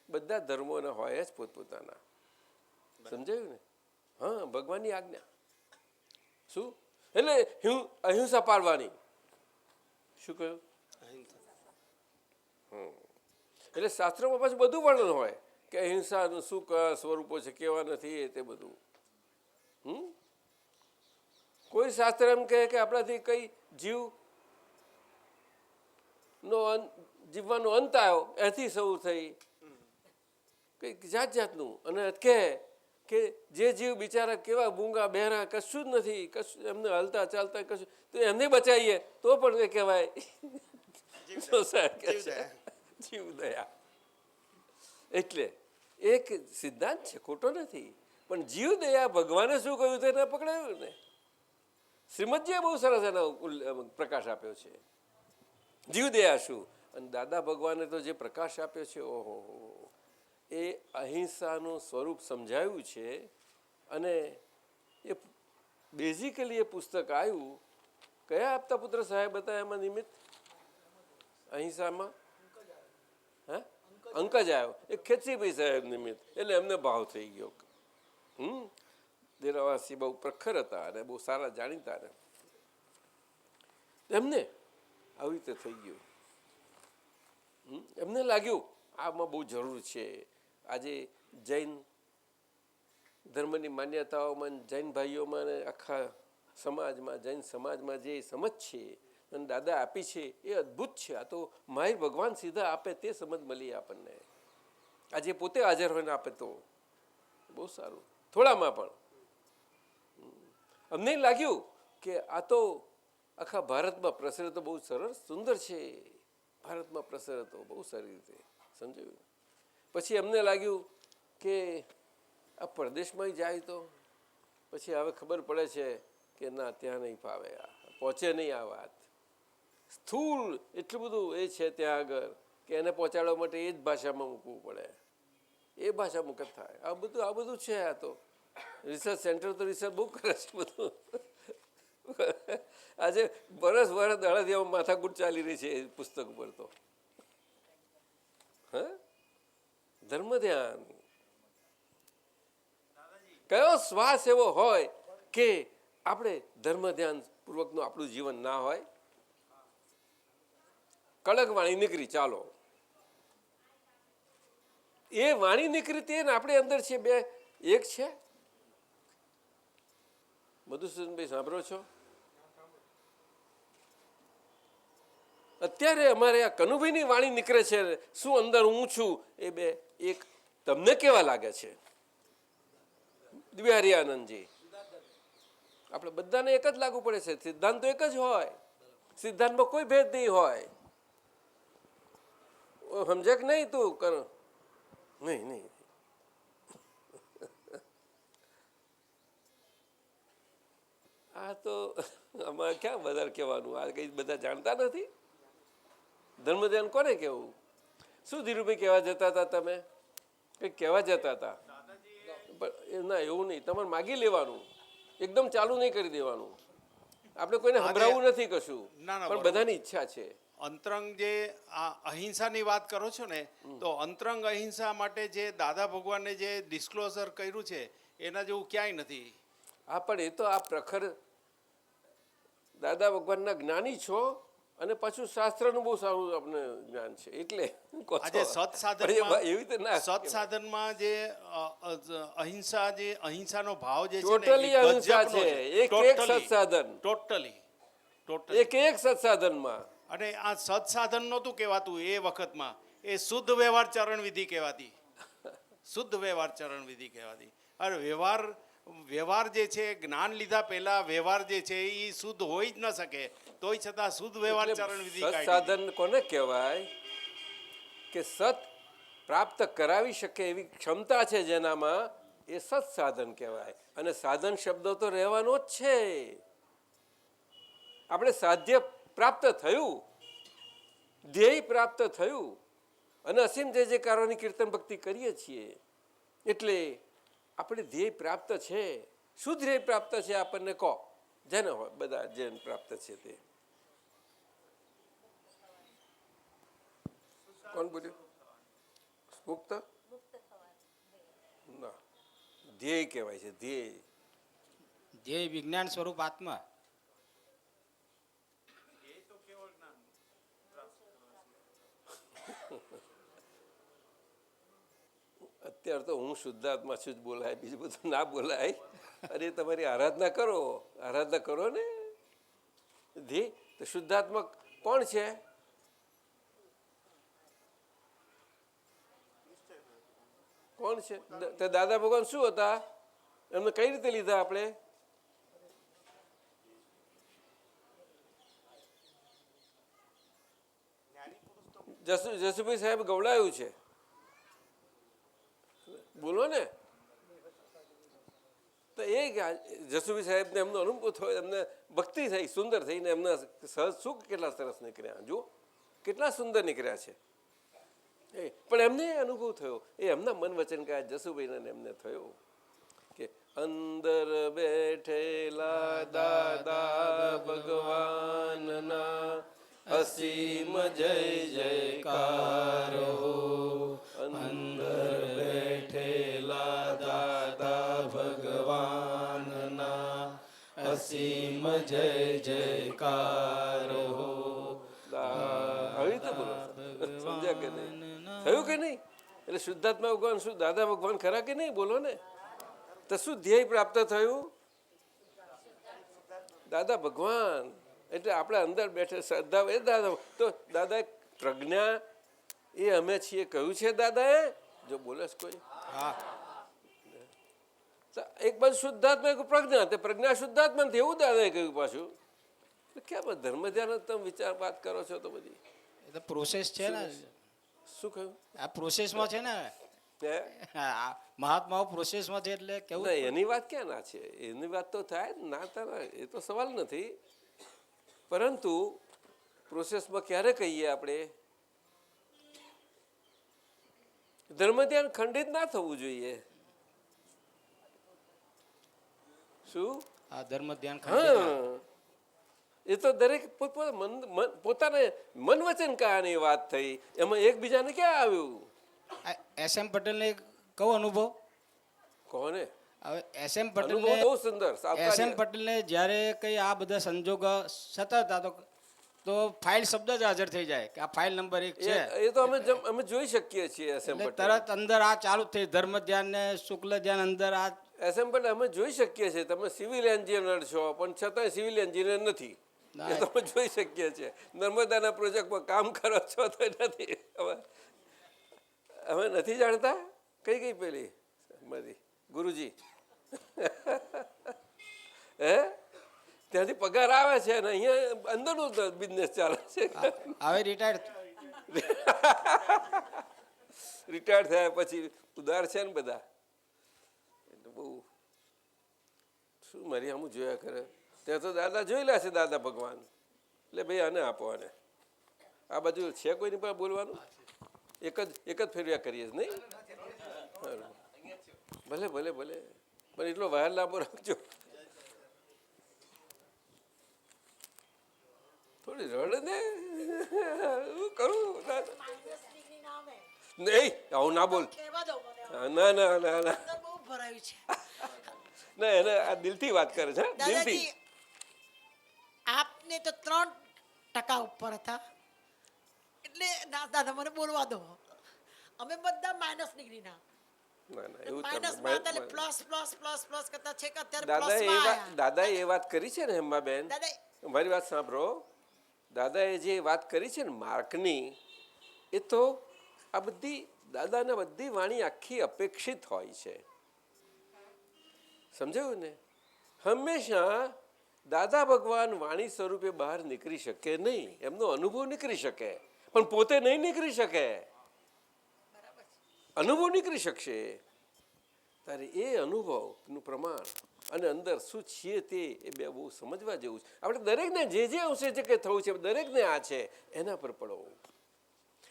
બધા ધર્મોના હોય જ પોતપોતાના. સમજાયું ને? હા, ભગવાનની આજ્ઞા શું? એટલે અહિંસા પાળવાની. શું કહ્યું? એટલે શાસ્ત્રોમાં પાછું બધું વર્ણન હોય કે અહિંસાનું શું સ્વરૂપો છે, કેવા નથી, એ તે બધું. કોઈ શાસ્ત્ર એમ કહે કે આપણાથી કઈ જીવવાનો અંત આવ્યો, એથી શરૂ થઈ કંઈક જાતનું. અને કહે કે જે જીવ બિચારા કેવા મૂંગા બહેરા, કશું જ નથી, કશું એમને હલતા ચાલતા કશું, તો એમને બચાવીએ તો પણ એ કહેવાય જીવદયા. એટલે એક સિદ્ધાંત છે, ખોટો નથી, પણ જીવદયા ભગવાને શું કહ્યું તેને પકડાયું ને. શ્રીમદજીએ બહુ સરસ એનો પ્રકાશ આપ્યો છે, જીવદયા શું. અને દાદા ભગવાને તો જે પ્રકાશ આપ્યો છે, ઓહો, એ અહિંસાનું સ્વરૂપ સમજાયું છે. અને એ બેઝિકલી એ પુસ્તક આવ્યું કયા આપતા પુત્ર સાહેબ હતા એમાં નિમિત્ત? અહિંસામાં હે અંક જ આવ્યો એ ખેંચીભાઈ સાહેબ નિમિત્ત એટલે એમને ભાવ થઈ ગયો. દેરાવાસી બહુ પ્રખર હતા અને બહુ સારા જાણીતા ને એમને આવી રીતે થઈ ગયું. એમને લાગ્યું આમાં બહુ જરૂર છે. આજે જૈન ધર્મની માન્યતાઓમાં જૈન ભાઈઓમાં અને આખા સમાજમાં જૈન સમાજમાં જે સમજ છે અને દાદા આપી છે એ અદ્ભુત છે. આ તો માહિર ભગવાન સીધા આપે તે સમજ મળી આપણને. આજે પોતે હાજર હોય ને આપે તો બહુ સારું. થોડામાં પણ અમને લાગ્યું કે આ તો આખા ભારતમાં પ્રસરે તો બહુ સરળ સુંદર છે. ભારતમાં પ્રસરે તો બહુ સારી રીતે સમજાયું. પછી અમને લાગ્યું કે આ પરદેશમાં જાય તો પછી હવે ખબર પડે છે કે ના ત્યાં નહીં ફાવે, આ પહોંચે નહીં આ વાત. સ્થૂળ એટલું બધું એ છે ત્યાં આગળ કે એને પહોંચાડવા માટે એ જ ભાષામાં મૂકવું પડે. એ ભાષા મુખ જ થાય. આ બધું છે. આ તો રિસર્ચ સેન્ટર તો રિસર્ચ બહુ કરે છે બધું. આજે વર્ષ દાડાથી માથાકૂટ ચાલી રહી છે એ પુસ્તક ઉપર તો. હા, ધર્મ ધ્યાન કયો શ્વાસ એવો હોય કે આપણે ધર્મ ધ્યાન પૂર્વકનું આપણું જીવન ના હોય? કડક વાણી નીકળી, ચાલો એ વાણી નીકળી તે ને આપણે અંદર છે બે એક છે. મધુસૂદનભાઈ સાંભળો છો? અત્યારે અમારે આ કનુભાઈની વાણી નીકળે છે, શું અંદર હું છું એ બે એક. તમને કેવા લાગે છે? બિહારી આનંદજી, આપણે બધાને એક જ લાગુ પડે છે. સિદ્ધાંત તો એક જ હોય, સિદ્ધાંતમાં કોઈ ભેદ નહીં હોય. સમજે કે નહીં તું કર? નહીં. આ તો અમારે ક્યાં વધારે કહેવાનું? આ કઈ બધા જાણતા નથી. ધર્મ ધ્યાન કોને કેવું? શું ધીરુભાઈ કહેવા જતા હતા તમે? કંઈક કહેવા જતા હતા. ના એવું નહીં, તમારે માગી લેવાનું, એકદમ ચાલુ નહીં કરી દેવાનું. આપણે કોઈને સંભળાવવું નથી કશું, પણ બધાની ઈચ્છા છે. અંતરંગ જે આ અહિંસાની વાત કરો છો ને, તો અંતરંગ અહિંસા માટે જે દાદા ભગવાને જે ડિસ્ક્લોઝર કર્યું છે એના જેવું ક્યાંય નથી. હા, પણ એ તો આ પ્રખર દાદા ભગવાનના જ્ઞાની છો અને પાછું શાસ્ત્રનું બહુ સારું આપણે જ્ઞાન છે એટલે આજે સત્સાધનમાં જે અહિંસા જે અહિંસાનો ભાવ જે છે ટોટલી અહિંસા છે. એક સત્સાધન, ટોટલી એક સત્સાધનમાં. અને આ સત્સાધન નહોતું કહેવાતું એ વખતમાં, એ શુદ્ધ વ્યવહાર ચરણ વિધિ કહેવાતી. શુદ્ધ વ્યવહાર ચરણ વિધિ કહેવાતી. અરે વ્યવહાર જે છે, જ્ઞાન લીધા પહેલા વ્યવહાર જે છે એ શુદ્ધ હોઈ જ ન શકે, તોય છતાં શુદ્ધ વ્યવહાર ચરણ વિધિ. સત્સાધન કોને કહેવાય? કે સત પ્રાપ્ત કરાવી શકે એવી ક્ષમતા છે જેનામાં, એ સત્સાધન કહેવાય. અને સાધન શબ્દો તો રહેવાનો જ છે. આપણે સાધ્ય પ્રાપ્ત થયું, ધ્યેય પ્રાપ્ત થયું અને અસીમ જે કારોની કીર્તન ભક્તિ કરીએ છીએ એટલે આપણે ધ્યેય પ્રાપ્ત છે. શું ધ્યેય પ્રાપ્ત છે આપણને કહો? જેને હોય બધા જેન પ્રાપ્ત છે તે. કોણ બોલ્યું? મુક્ત ના, ધ્યેય કહેવાય છે. ધ્યેય વિજ્ઞાન સ્વરૂપ આત્મા. અત્યારે તો હું શુદ્ધાત્મા છું જ બોલાય, બીજું બધું ના બોલાય. અરે તમારી આરાધના કરો ને. ધી તો શુદ્ધાત્મક કોણ છે? કોણ છે? તે દાદા ભગવાન શું હતા? એમને કઈ રીતે લીધા આપણે? જસુભાઈ સાહેબ ગવડાયું છે, બોલો ને. તો એ જસુભાઈ સાહેબને એમનો અનુભવ થયો, એમને ભક્તિ થઈ, સુંદર થઈને એમના સહજ સુખ કેટલા સરસ નીકળ્યા. જુઓ કેટલા સુંદર નીકળ્યા છે. પણ એમને અનુભવ થયો, એ એમના મન વચન કયા જસુભાઈને એમને થયો કે અંદર બેઠેલા દાદા ભગવાનના અસીમ જય જયકાર હો અંદર બેઠેલા દાદા ભગવાનના અસીમ જય જયકાર હો. આવી રીતે બોલો, સમજ્યા કે નહીં? થયું કે નહીં? એટલે શુદ્ધાત્મા ભગવાન શું દાદા ભગવાન ખરા કે નહીં? બોલો ને. તો શું ધ્યેય પ્રાપ્ત થયું? દાદા ભગવાન એટલે આપણે અંદર બેઠે શ્રદ્ધા એ દાદા. તો દાદા પ્રજ્ઞા એ અમે છીએ કહ્યું છે દાદાએ? જો બોલે કોઈ એક બાજુ શુદ્ધાત્મા એક પ્રજ્ઞા, તે પ્રજ્ઞા શુદ્ધાત્મા નથી એવું દાદાએ કહ્યું પાછું. કેમ ધર્મ ધ્યાન તમે વિચાર વાત કરો છો? તો બધી એ તો પ્રોસેસ છે ને. શું કહ્યું? આ પ્રોસેસમાં છે ને, મહાત્માઓ પ્રોસેસમાં છે એટલે કેવું. એની વાત ક્યાં ના છે? એની વાત તો થાય ના થાય, એ તો સવાલ નથી. પરંતુ પ્રોસેસમાં ક્યારે કહીએ આપણે ધર્મ ધ્યાન ખંડિત ના થવું જોઈએ. શું? આ ધર્મ ધ્યાન હા, એ તો દરેક પોતાને મન વચન કહાની વાત થઈ, એમાં એકબીજાને ક્યાં આવ્યું? SM પટેલને કહો અનુભવ. કોને? હવે SM અનુભવ બહુ સુંદર. SM પટેલને જ્યારે કઈ આ બધા સંજોગ સતત હતા તો ફાઇલ શબ્દ જ હાજર થઈ જાય કે આ ફાઇલ નંબર 1 છે. એ તો અમે જોઈ શકીએ છીએ. SM પટેલ તરત અંદર આ ચાલુ થઈ ધર્મ ધ્યાન ને શુક્લ ધ્યાન અંદર આ SM પટેલ અમે જોઈ શકીએ છીએ. તમે સિવિલ એન્જિનિયર છો પણ છતાંય સિવિલ એન્જિનિયર નથી, એ તો અમે જોઈ શકીએ છીએ. નર્મદાના પ્રોજેક્ટમાં કામ કરો છો તો નથી. અમે નથી જાણતા કઈ પેલી મારી ગુરુજી હે ત્યાંથી પગાર આવે છે ને અહીંયા અંદરનું બિઝનેસ ચાલે છે. હવે રિટાયર્ડ થયા પછી ઉદાર છે ને બધા. એટલે બહુ શું મારી આમ જોયા કરે. ત્યાં તો દાદા જોયેલા છે દાદા ભગવાન. એટલે ભાઈ આને આપો, આને આ બાજુ છે કોઈની પાસે બોલવાનું? એક જ ફેરવ્યા કરીએ નહીં? ભલે ભલે ભલે, પણ એટલો વાર લાંબો રાખજો. થોડી રડ ને કરું નહીં, આવું ના બોલ. ના ના ના ના ના, એને આ દિલથી વાત કરે છે. દિલથી. આપને તો 3% ઉપર હતા એટલે દાદા મને બોલવા દો. અમે બધા માઇનસ ડિગ્રીના. ના ના એવું દાદાએ એ વાત કરી છે ને હેમાબેન, મારી વાત સાંભળો. દાદાએ જે વાત કરી છે ને માર્કની, એ તો આ બધી દાદાને બધી વાણી આખી અપેક્ષિત હોય છે. સમજાયું ને? હંમેશા દાદા ભગવાન વાણી સ્વરૂપે બહાર નીકળી શકે નહીં. એમનો અનુભવ નીકળી શકે પણ પોતે નહીં નીકળી શકે. અનુભવ નીકળી શકશે તારે એ અનુભવનું પ્રમાણ અને અંદર શું છીએ તે એ બે બહુ સમજવા જેવું છે. આપણે દરેકને જે અંશે જે કંઈ થવું છે દરેકને આ છે એના પર પડો.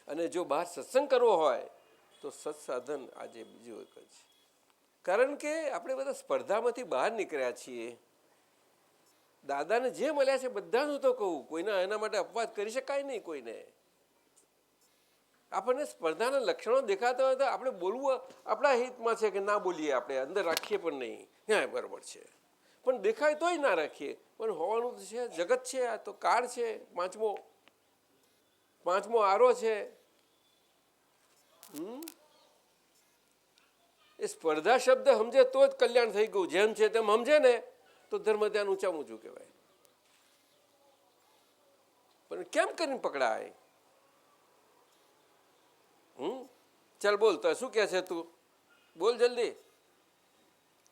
અને જો બહાર સત્સંગ કરવો હોય તો સત્સાધન આજે બીજું એક જ. કારણ કે આપણે બધા સ્પર્ધામાંથી બહાર નીકળ્યા છીએ. દાદાને જે મળ્યા છે બધાનું તો કહું, કોઈના એના માટે અપવાદ કરી શકાય નહીં કોઈને. આપણને સ્પર્ધાના લક્ષણો દેખાતા હોય તો આપણે બોલવું આપણા હિતમાં છે કે ના બોલીએ, આપણે અંદર રાખીએ પણ નહીં. હા બરાબર છે, પણ દેખાય તોય ના રાખીએ. પણ હોવાનું તો છે, જગત છે, આ તો કાળ છે. પાંચમો આરો છે. એ સ્પર્ધા શબ્દ સમજે તો જ કલ્યાણ થઈ ગયું. જેમ છે તેમ સમજે ને તો ધર્મ ધ્યાન ઊંચામાં ઊંચું કહેવાય. પણ કેમ કરીને પકડાય? ચાલ બોલ, તો શું કહે છે તું? બોલ જલ્દી.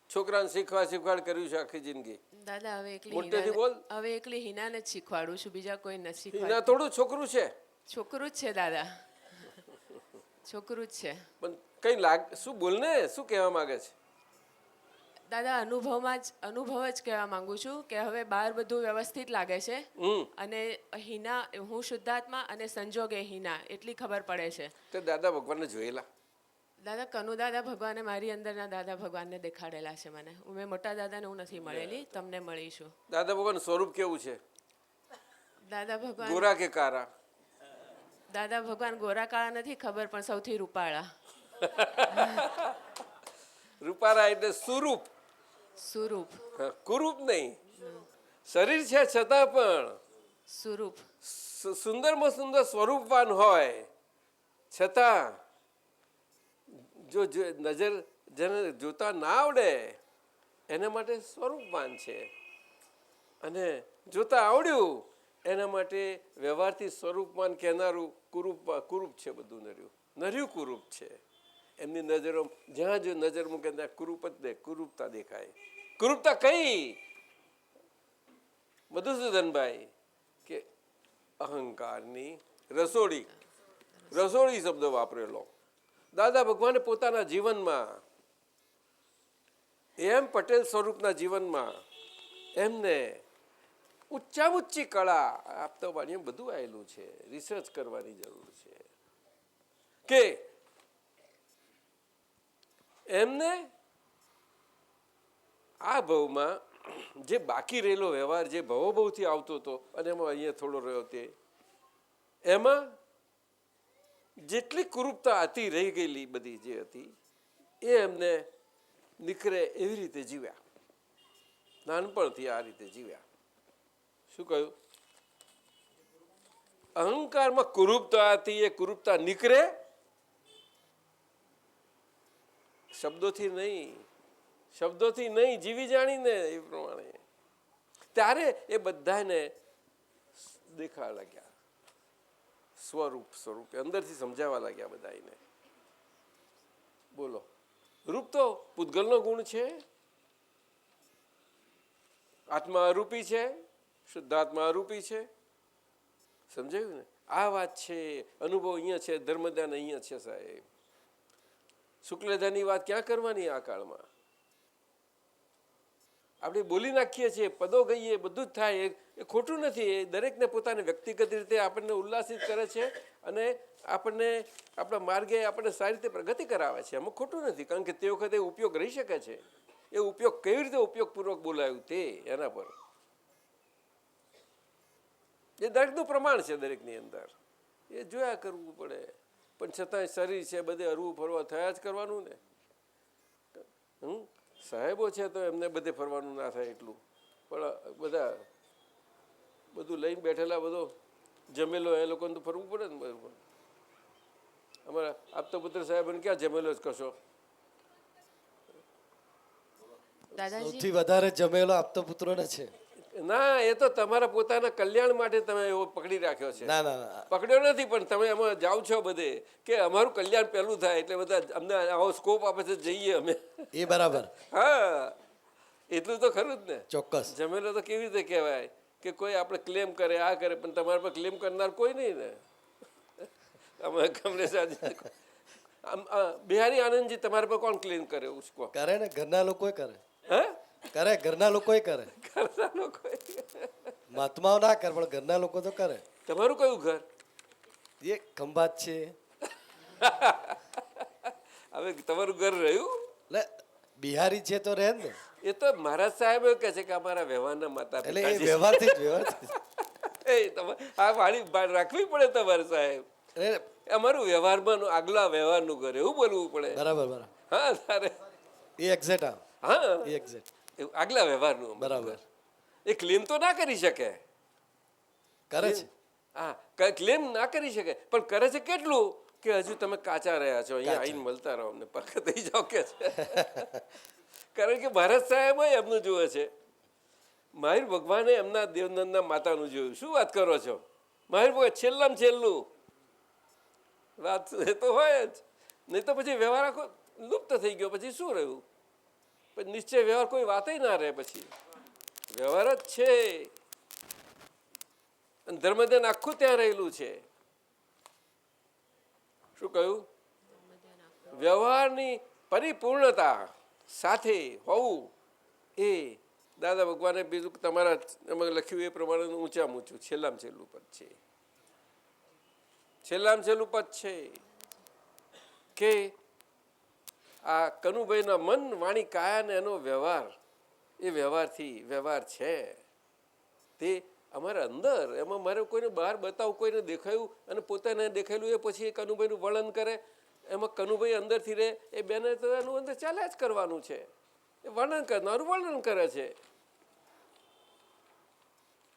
છોકરાને શીખવાડ કર્યું છે આખી જિંદગી. દાદા હવે એકલી હિનાને જ શીખવાડું છું, બીજા કોઈ નથી શીખવાડું. હિના થોડું છોકરું છે. છોકરું જ છે દાદા, છોકરું જ છે. પણ કઈ શું બોલ ને, શું કહેવા માંગે છે? દાદા અનુભવ જ કહેવા માંગુ છું કે હવે બહાર બધું વ્યવસ્થિત લાગે છે અને હિના હું શુદ્ધાત્મા અને સંજોગે હિના એટલી ખબર પડે છે. તે દાદા ભગવાનને જોયેલા? દાદા કનુ દાદા ભગવાને મારી અંદરના દાદા ભગવાનને દેખાડેલા છે મને. મેં મોટા દાદાને હું નથી મળેલી, તમને મળીશું. દાદા ભગવાન સ્વરૂપ કેવું છે? દાદા ભગવાન ગોરા કે કારા? દાદા ભગવાન ગોરા કાળા નથી ખબર, પણ સૌથી રૂપાળા. રૂપારા એટલે સુરૂપ, સુરૂપ. કુરૂપ નહીં. શરીર છે છતાં પણ સુરૂપ. સુંદરમાં સુંદર સ્વરૂપવાન હોય છતાં જો નજર જેને જોતા ના આવડે એના માટે સ્વરૂપવાન છે, અને જોતા આવડ્યું એના માટે વ્યવહારથી સ્વરૂપવાન કહેનારું કુરૂપ છે. બધું નર્યું કુરૂપ છે. એમની નજરો જ્યાં જો નજર મૂકે ત્યાં કુરૂપતા દેખાય. કુરૂપતા કઈ મધુસૂદનભાઈ? કે અહંકારની રસોડી શબ્દ વાપરેલો. દાદા ભગવાને પોતાના જીવનમાં એમ પટેલ સ્વરૂપના જીવનમાં એમને ઊંચામાં ઊંચી કળા આપતા વાણીઓ બધું આવેલું છે. રિસર્ચ કરવાની જરૂર છે કે એમને આ ભવમાં જે બાકી રહેલો વ્યવહાર જે ભવોભવથી આવતો હતો અને એમાં અહીંયા થોડો રહ્યો તે એમાં જેટલી કુરૂપતા હતી રહી ગયેલી બધી જે હતી એ એમને નીકળે એવી રીતે જીવ્યા. નાનપણથી આ રીતે જીવ્યા. શું કહ્યું? અહંકારમાં કુરૂપતા હતી, એ કુરૂપતા નીકળે શબ્દોથી નહીં, જીવી જાણીને એ પ્રમાણે. ત્યારે એ બધાને દેખાવા લાગ્યા સ્વરૂપે અંદરથી સમજાવવા લાગ્યા બધાને. બોલો, રૂપ તો પૂતગલનો ગુણ છે, આત્મા અરૂપી છે, શુદ્ધાત્મા અરૂપી છે. સમજાયું ને? આ વાત છે. અનુભવ અહીંયા છે, ધર્મદાન અહીંયા છે સાહેબ. શુક્લદાની વાત ક્યાં કરવાની આ કાળમાં? આપણે બોલી નાખીએ છીએ, પદો ગઈએ, બધું જ થાય. એ ખોટું નથી. એ દરેકને પોતાને વ્યક્તિગત રીતે આપણને ઉલ્લાસિત કરે છે અને આપણને આપણા માર્ગે આપણને સારી રીતે પ્રગતિ કરાવે છે. એમાં ખોટું નથી, કારણ કે તે વખતે ઉપયોગ રહી શકે છે. એ ઉપયોગ કેવી રીતે ઉપયોગપૂર્વક બોલાયું તે એના પર એ દરેકનું પ્રમાણ છે. દરેકની અંદર એ જોયા કરવું પડે. પણ છતાંય શરીર છે, બધે હરવું ફરવા થયા જ કરવાનું ને. સાહેબો છે તો એમને બધે ફરવાનું ના થાય એટલું, પણ બધું લઈને બેઠેલા બધો જમેલો એ લોકોને તો ફરવું પડે ને. બધું અમારા આપતા પુત્ર સાહેબને ક્યાં જમેલો જ કશો? સૌથી વધારે જમેલો આપતા પુત્રોને છે. ના, એ તો તમારા પોતાના કલ્યાણ માટે તમે એવો પકડી રાખ્યો છે. ના ના ના, પકડ્યો નથી, પણ તમે એમાં જાઓ છો બધે કે અમારું કલ્યાણ પહેલું થાય એટલે બધા અમને આવો સ્કોપ આપે છે, જઈએ અમે. એ બરાબર. હા, એટલું તો ખરું જ ને. ચોક્કસ. જમેલો તો કેવી રીતે કહેવાય કે કોઈ આપણે ક્લેમ કરે, આ કરે, પણ તમારા પર ક્લેમ કરનાર કોઈ નહીં ને. અમે કમલેશ બિહારી આનંદજી તમારા પર કોણ ક્લેમ કરે? ઉસકો કરે ને, ઘરના લોકો કરે. હે? કરે, ઘરના લોકો કરે. ઘરના લોકો મહાત્માઓ ના કરે, પણ ઘરના લોકો તો કરે. તમારું કયું ઘર? એ ખંભાત છે. હવે તમારું ઘર રહ્યું? એટલે બિહારી છે તો રહે ને. એ તો મહારાજ સાહેબ એવું કહે છે કે અમારા વ્યવહારના માતા એટલે એ વ્યવહારથી આ વાણી રાખવી પડે તમારે સાહેબ. અમારું વ્યવહારમાં આગલા વ્યવહારનું ઘર એવું બોલવું પડે. બરાબર બરાબર. હા, તારે એ એક્ઝેક્ટ આવે. હા, એ એક્ઝેક્ટ આગલા વ્યવહારનું. બરાબર. એ ક્લેમ તો ના કરી શકે. કરે છે. હા, ક્લેમ ના કરી શકે, પણ કરે છે કેટલું કે હજુ તમે કાચા રહ્યા છો, અહીંયા આવીને મળતા રહો, અમને પાક થઈ જાઓ કે છે. કારણ કે ભારત સાહેબ એમનું જુએ છે. મહાવીર ભગવાને એમના દેવનંદના માતાનું જોયું. શું વાત કરો છો? મહાવીર ભગવાન છેલ્લામાં છેલ્લું વાત એ તો હોય જ. નહીં તો પછી વ્યવહાર આખો લુપ્ત થઈ ગયો. પછી શું રહ્યું? પછી નિશ્ચય વ્યવહાર કોઈ વાતય ના રહે. પછી વ્યવહાર જ છે. અને ધર્મધ્યાન આખું ત્યાં રહેલું છે. શું કહ્યું? વ્યવહારની પરિપૂર્ણતા સાથે હોવું એ દાદા ભગવાને બીજું તમારા એમાં લખ્યું એ પ્રમાણે ઊંચામાં ઊંચું છેલ્લામાં છેલ્લું પદ છે. છેલ્લામાં છેલ્લું પદ છે કે આ કનુભાઈના મન, વાણી, કાયા ને એનો વ્યવહાર, એ વ્યવહારથી વ્યવહાર છે તે અમારા અંદર એમાં મારે કોઈને બહાર બતાવું, કોઈને દેખાયું અને પોતાને દેખાયેલું એ પછી એ કનુભાઈનું વર્ણન કરે, એમાં કનુભાઈ અંદરથી રહે, એ બેને તો એનું અંદર ચાલ્યા જ કરવાનું છે. એ વર્ણન કરનારું વર્ણન કરે છે.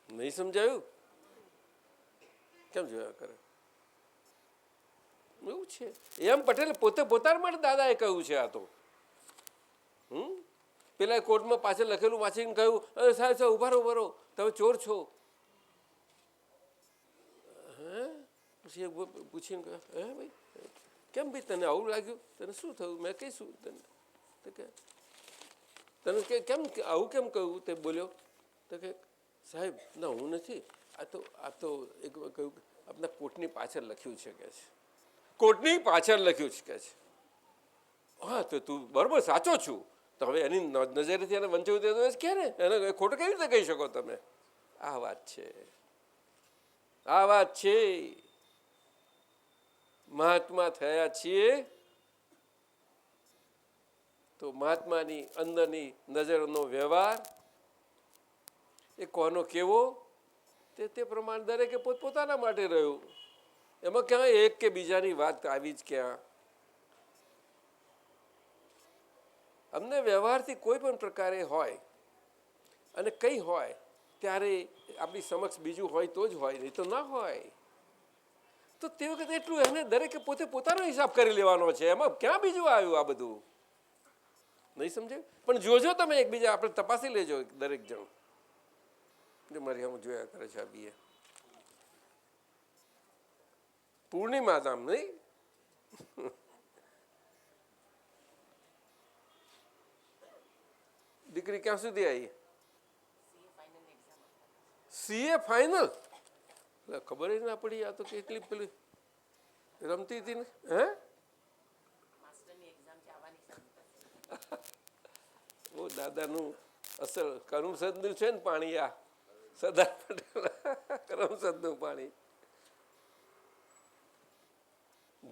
નહીં સમજાયું? કેમ જોયા કરે એવું છે? એમ પટેલ પોતે પોતાના માટે દાદાએ કહ્યું છે. આ તો પેલા કોર્ટમાં પાછળ લખેલું વાંચીને કહ્યું, અરે સાહેબ સાહેબ ઉભા રહો, તમે ચોર છો. હે પછી પૂછીને કહે, હે ભાઈ કેમ ભાઈ તને આવું લાગ્યું? તને શું થયું? મેં કહીશું તને કેમ આવું કેમ કહ્યું? તે બોલ્યો તો કે સાહેબ ના હું નથી, આ તો એક કહ્યું આપણા કોર્ટની પાછળ લખ્યું છે કે છે, કોર્ટની પાછળ લખ્યું છે કે છે. હા તો તું બરાબર સાચો છું. તો હવે એની નજરેથી એને વંચાવ્યું કે ને એને ખોટું કેવી રીતે કહી શકો તમે? આ વાત છે, આ વાત છે. મહાત્મા થયા છીએ તો મહાત્માની અંદરની નજરનો વ્યવહાર એ કોનો કેવો તે પ્રમાણે દરેકે પોતપોતાના માટે રહ્યું. એમાં ક્યાં એક કે બીજાની વાત આવી જ ક્યાં? અમને વ્યવહારથી કોઈ પણ પ્રકારે હોય અને કંઈ હોય ત્યારે આપણી સમક્ષ બીજું હોય તો જ હોય, નહીં તો ના હોય. તો તે વખતે એટલું એને દરેકે પોતે પોતાનો હિસાબ કરી લેવાનો છે. એમાં ક્યાં બીજું આવ્યું આ બધું? નહીં સમજે? પણ જોજો તમે એકબીજા આપણે તપાસી લેજો દરેક જણ. મારી આમ જોયા કરે છે આ બીએ પૂર્ણિમા નામ નહીં. દીકરી ક્યાં સુધી આવી? CA final? ખબર જ ના પડી. આ તો કેટલી પેલી રમતી હતી ને. હે ઓ દાદાનું અસલ કરમસદનું છે ને પાણી. આ સરદાર પટેલ કરમસદનું પાણી.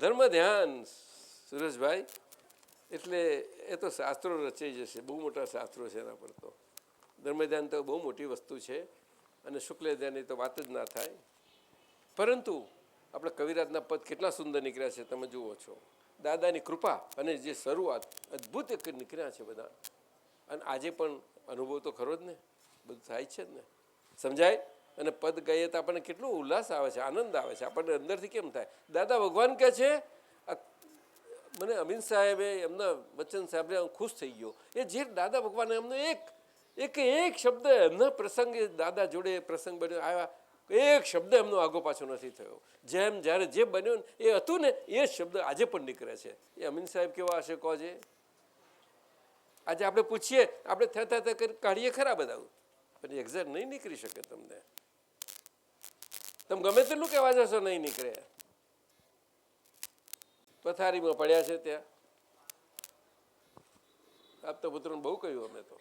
ધર્મ ધ્યાન સુરેશભાઈ એટલે એ તો શાસ્ત્રો રચાઈ જશે. બહુ મોટા શાસ્ત્રો છે એના પર. તો ધર્મ ધ્યાન તો બહુ મોટી વસ્તુ છે અને શુક્લ ધ્યાનની તો વાત જ ના થાય. પરંતુ આપણે કવિરાજના પદ કેટલા સુંદર નીકળ્યા છે તમે જુઓ છો. દાદાની કૃપા અને જે શરૂઆત અદ્ભુત નીકળ્યા છે બધા. અને આજે પણ અનુભવ તો ખરો જ ને, બધું થાય છે જ ને, સમજાય. અને પદ ગાઈએ તો આપણને કેટલો ઉલ્લાસ આવે છે, આનંદ આવે છે આપણને અંદરથી. કેમ થાય? દાદા ભગવાન કહે છે, મને અમીન સાહેબે એમના વચન સાહેબે ખુશ થઈ ગયો. એ જે દાદા ભગવાને એમનો એક શબ્દ એમના પ્રસંગે દાદા જોડે પ્રસંગ બન્યો આવ્યા, એક શબ્દ એમનો આગો પાછો નથી થયો. જેમ જ્યારે જે બન્યો ને એ હતું ને એ શબ્દ આજે પણ નીકળે છે. એ અમીન સાહેબ કેવા હશે કહો છે? આજે આપણે પૂછીએ, આપણે થતા કાઢીએ ખરા બધા, પણ એક્ઝેક્ટ નહીં નીકળી શકે તમને. તમે ગમે તેટલું કહેવા જશો નહીં નીકળે. પથારીમાં પડ્યા છે ત્યાં. આપતા પુત્રોને બહુ કહ્યું અમે તો.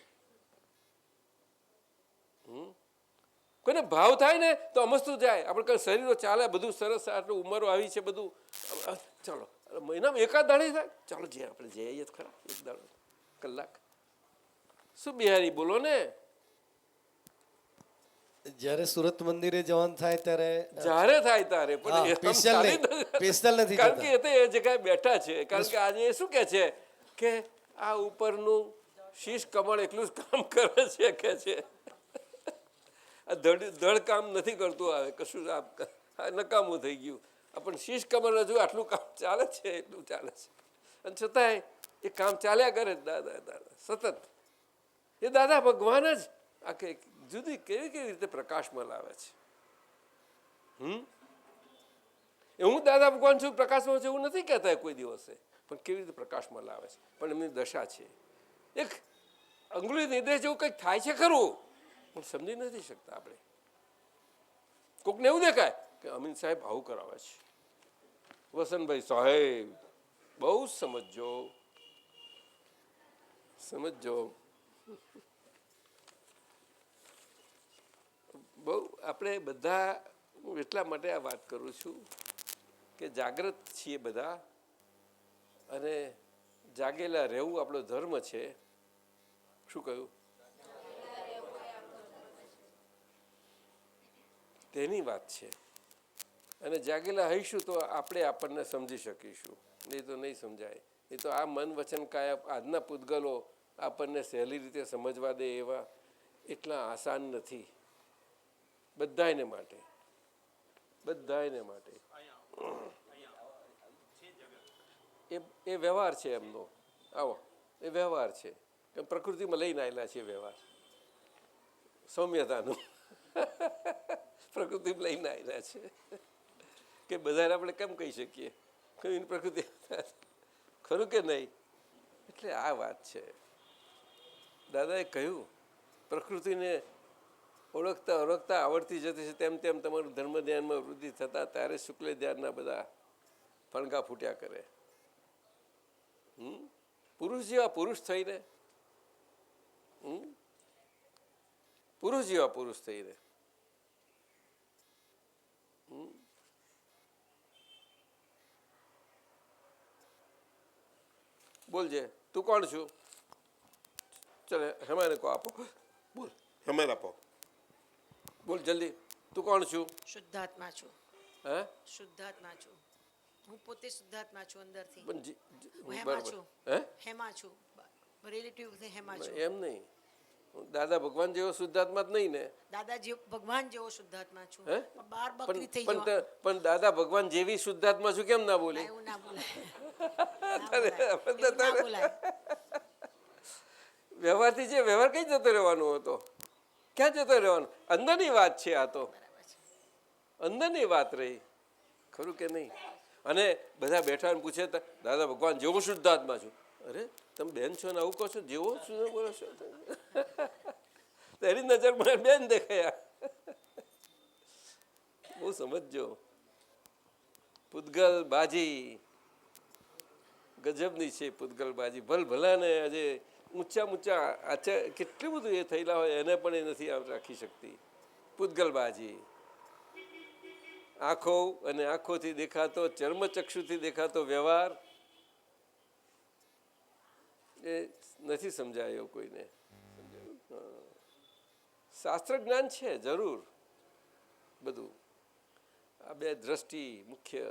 કોઈને ભાવ થાય ને તો અમસ્તું જાય. આપણે કઈ શરીરો ચાલે, બધું સરસ, આટલું ઉંમરો આવી છે બધું, ચાલો મહિનામાં એકાદ દાડે થાય, ચાલો જે આપણે જઈએ જ ખરા એક દાડો કલાક. શું બિહારી બોલો ને? જ્યારે સુરત મંદિરે જવાનું થાય ત્યારે જ્યારે થાય તારે પણ સ્પેશિયલ નથી, કારણ કે એ તો એ જગ્યાએ બેઠા છે. કારણ કે આજે એ શું કે છે કે આ ઉપરનું શીશ કમળ એટલું જ કામ કરે છે કે છે. આ ધડ કામ નથી કરતું. આવે કશું નકામું થઈ ગયું. પણ શીશ કમળ હજુ આટલું કામ ચાલે છે, એટલું ચાલે છે. અને છતાંય એ કામ ચાલ્યા કરે દાદા સતત. એ દાદા ભગવાન જ આખે જુદી કેવી રીતે પ્રકાશમાં લાવે છે. એ હું દાદા ભગવાન છું, પ્રકાશમાં છું એવું નથી કહેતા કોઈ દિવસે, પણ કેવી રીતે પ્રકાશમાં લાવે છે. પણ એમની દશા છે. એક અંગુલી નિર્દેશ જેવું કંઈક થાય છે ખરું, પણ સમજી નથી શકતા આપણે. કોકને એવું દેખાય કે અમીન સાહેબ આવું કરાવે છે. વસંતભાઈ સાહેબ બહુ સમજો. બહુ આપણે બધા, હું એટલા માટે આ વાત કરું છું કે જાગૃત છીએ બધા અને જાગેલા રહેવું આપણો ધર્મ છે. શું કહ્યું? તેની વાત છે. અને જાગેલા હઈશું તો આપણે આપણને સમજી શકીશું, નહીં તો નહીં સમજાય. એ તો આ મન વચન કાયા આજના પૂતગલો આપણને સહેલી રીતે સમજવા દે એવા એટલા આસાન નથી. બધાયને માટે એ વ્યવહાર છે એમનો. આવો એ વ્યવહાર છે કે પ્રકૃતિમાં લઈને આવેલા છે વ્યવહાર, સૌમ્યતાનું પ્રકૃતિમાં લઈને આવેલા છે કે બધાને આપણે કેમ કહી શકીએ કઈ પ્રકૃતિ ખરું કે નહીં. એટલે આ વાત છે. દાદાએ કહ્યું પ્રકૃતિને ઓળખતા આવડતી જતી છે તેમ તેમ તમારું ધર્મ ધ્યાનમાં વૃદ્ધિ થતા ત્યારે શુક્લ ધ્યાનના બધા ફણગા ફૂટ્યા કરે. પુરુષ જેવા પુરુષ થઈને બોલજે તું કોણ છું? ચલે હેમાને કહો, આપો બોલ, હેમાને આપો, બોલ જલ્દી. તું કોણ છું? શુદ્ધાત્મા છું. હે? શુદ્ધાત્મા છું. હું પોતે શુદ્ધાત્મા છું અંદરથી. પણ હેમા છું. હે? હેમા છું. રિલેટિવ હેમા છું. એમ નહીં, દાદા ભગવાન જેવો શુદ્ધાત્મા જ નહીં ને. દાદા ભગવાન જેવો શુદ્ધાત્મા છું. હે? બાર બકરી થઈ ગયો. પણ દાદા ભગવાન જેવી શુદ્ધાત્મા છું કેમ ના બોલી? એવું ના બોલાય. વ્યવહારથી જે વ્યવહાર કઈ જતો રહેવાનો હતો? ક્યાં જતો રહેવાનો? અંદરની વાત છે આ તો, અંદરની વાત રહી. ખરું કે નહીં? અને બધા બેઠા પૂછે દાદા ભગવાન જેવો શુદ્ધાત્મા છું. અરે તમે બેન છો ને આવું કહો છો, જેવો શું બોલો છો? તેની નજરમાં બેન દેખાયા. બહુ સમજજો. પૂતગલ બાજી ગજબની છે. પૂતગલ બાજી ભલ ભલાને આજે ઊંચા આચા કેટલું બધું એ થયેલા હોય એને પણ એ નથી રાખી શકતી. પૂતગલ બાજી આંખો અને આંખોથી દેખાતો, ચર્મચક્ષુથી દેખાતો વ્યવહાર એ નથી સમજાયો કોઈને. શાસ્ત્ર જ્ઞાન છે જરૂર બધું. આ બે દ્રષ્ટિ મુખ્ય,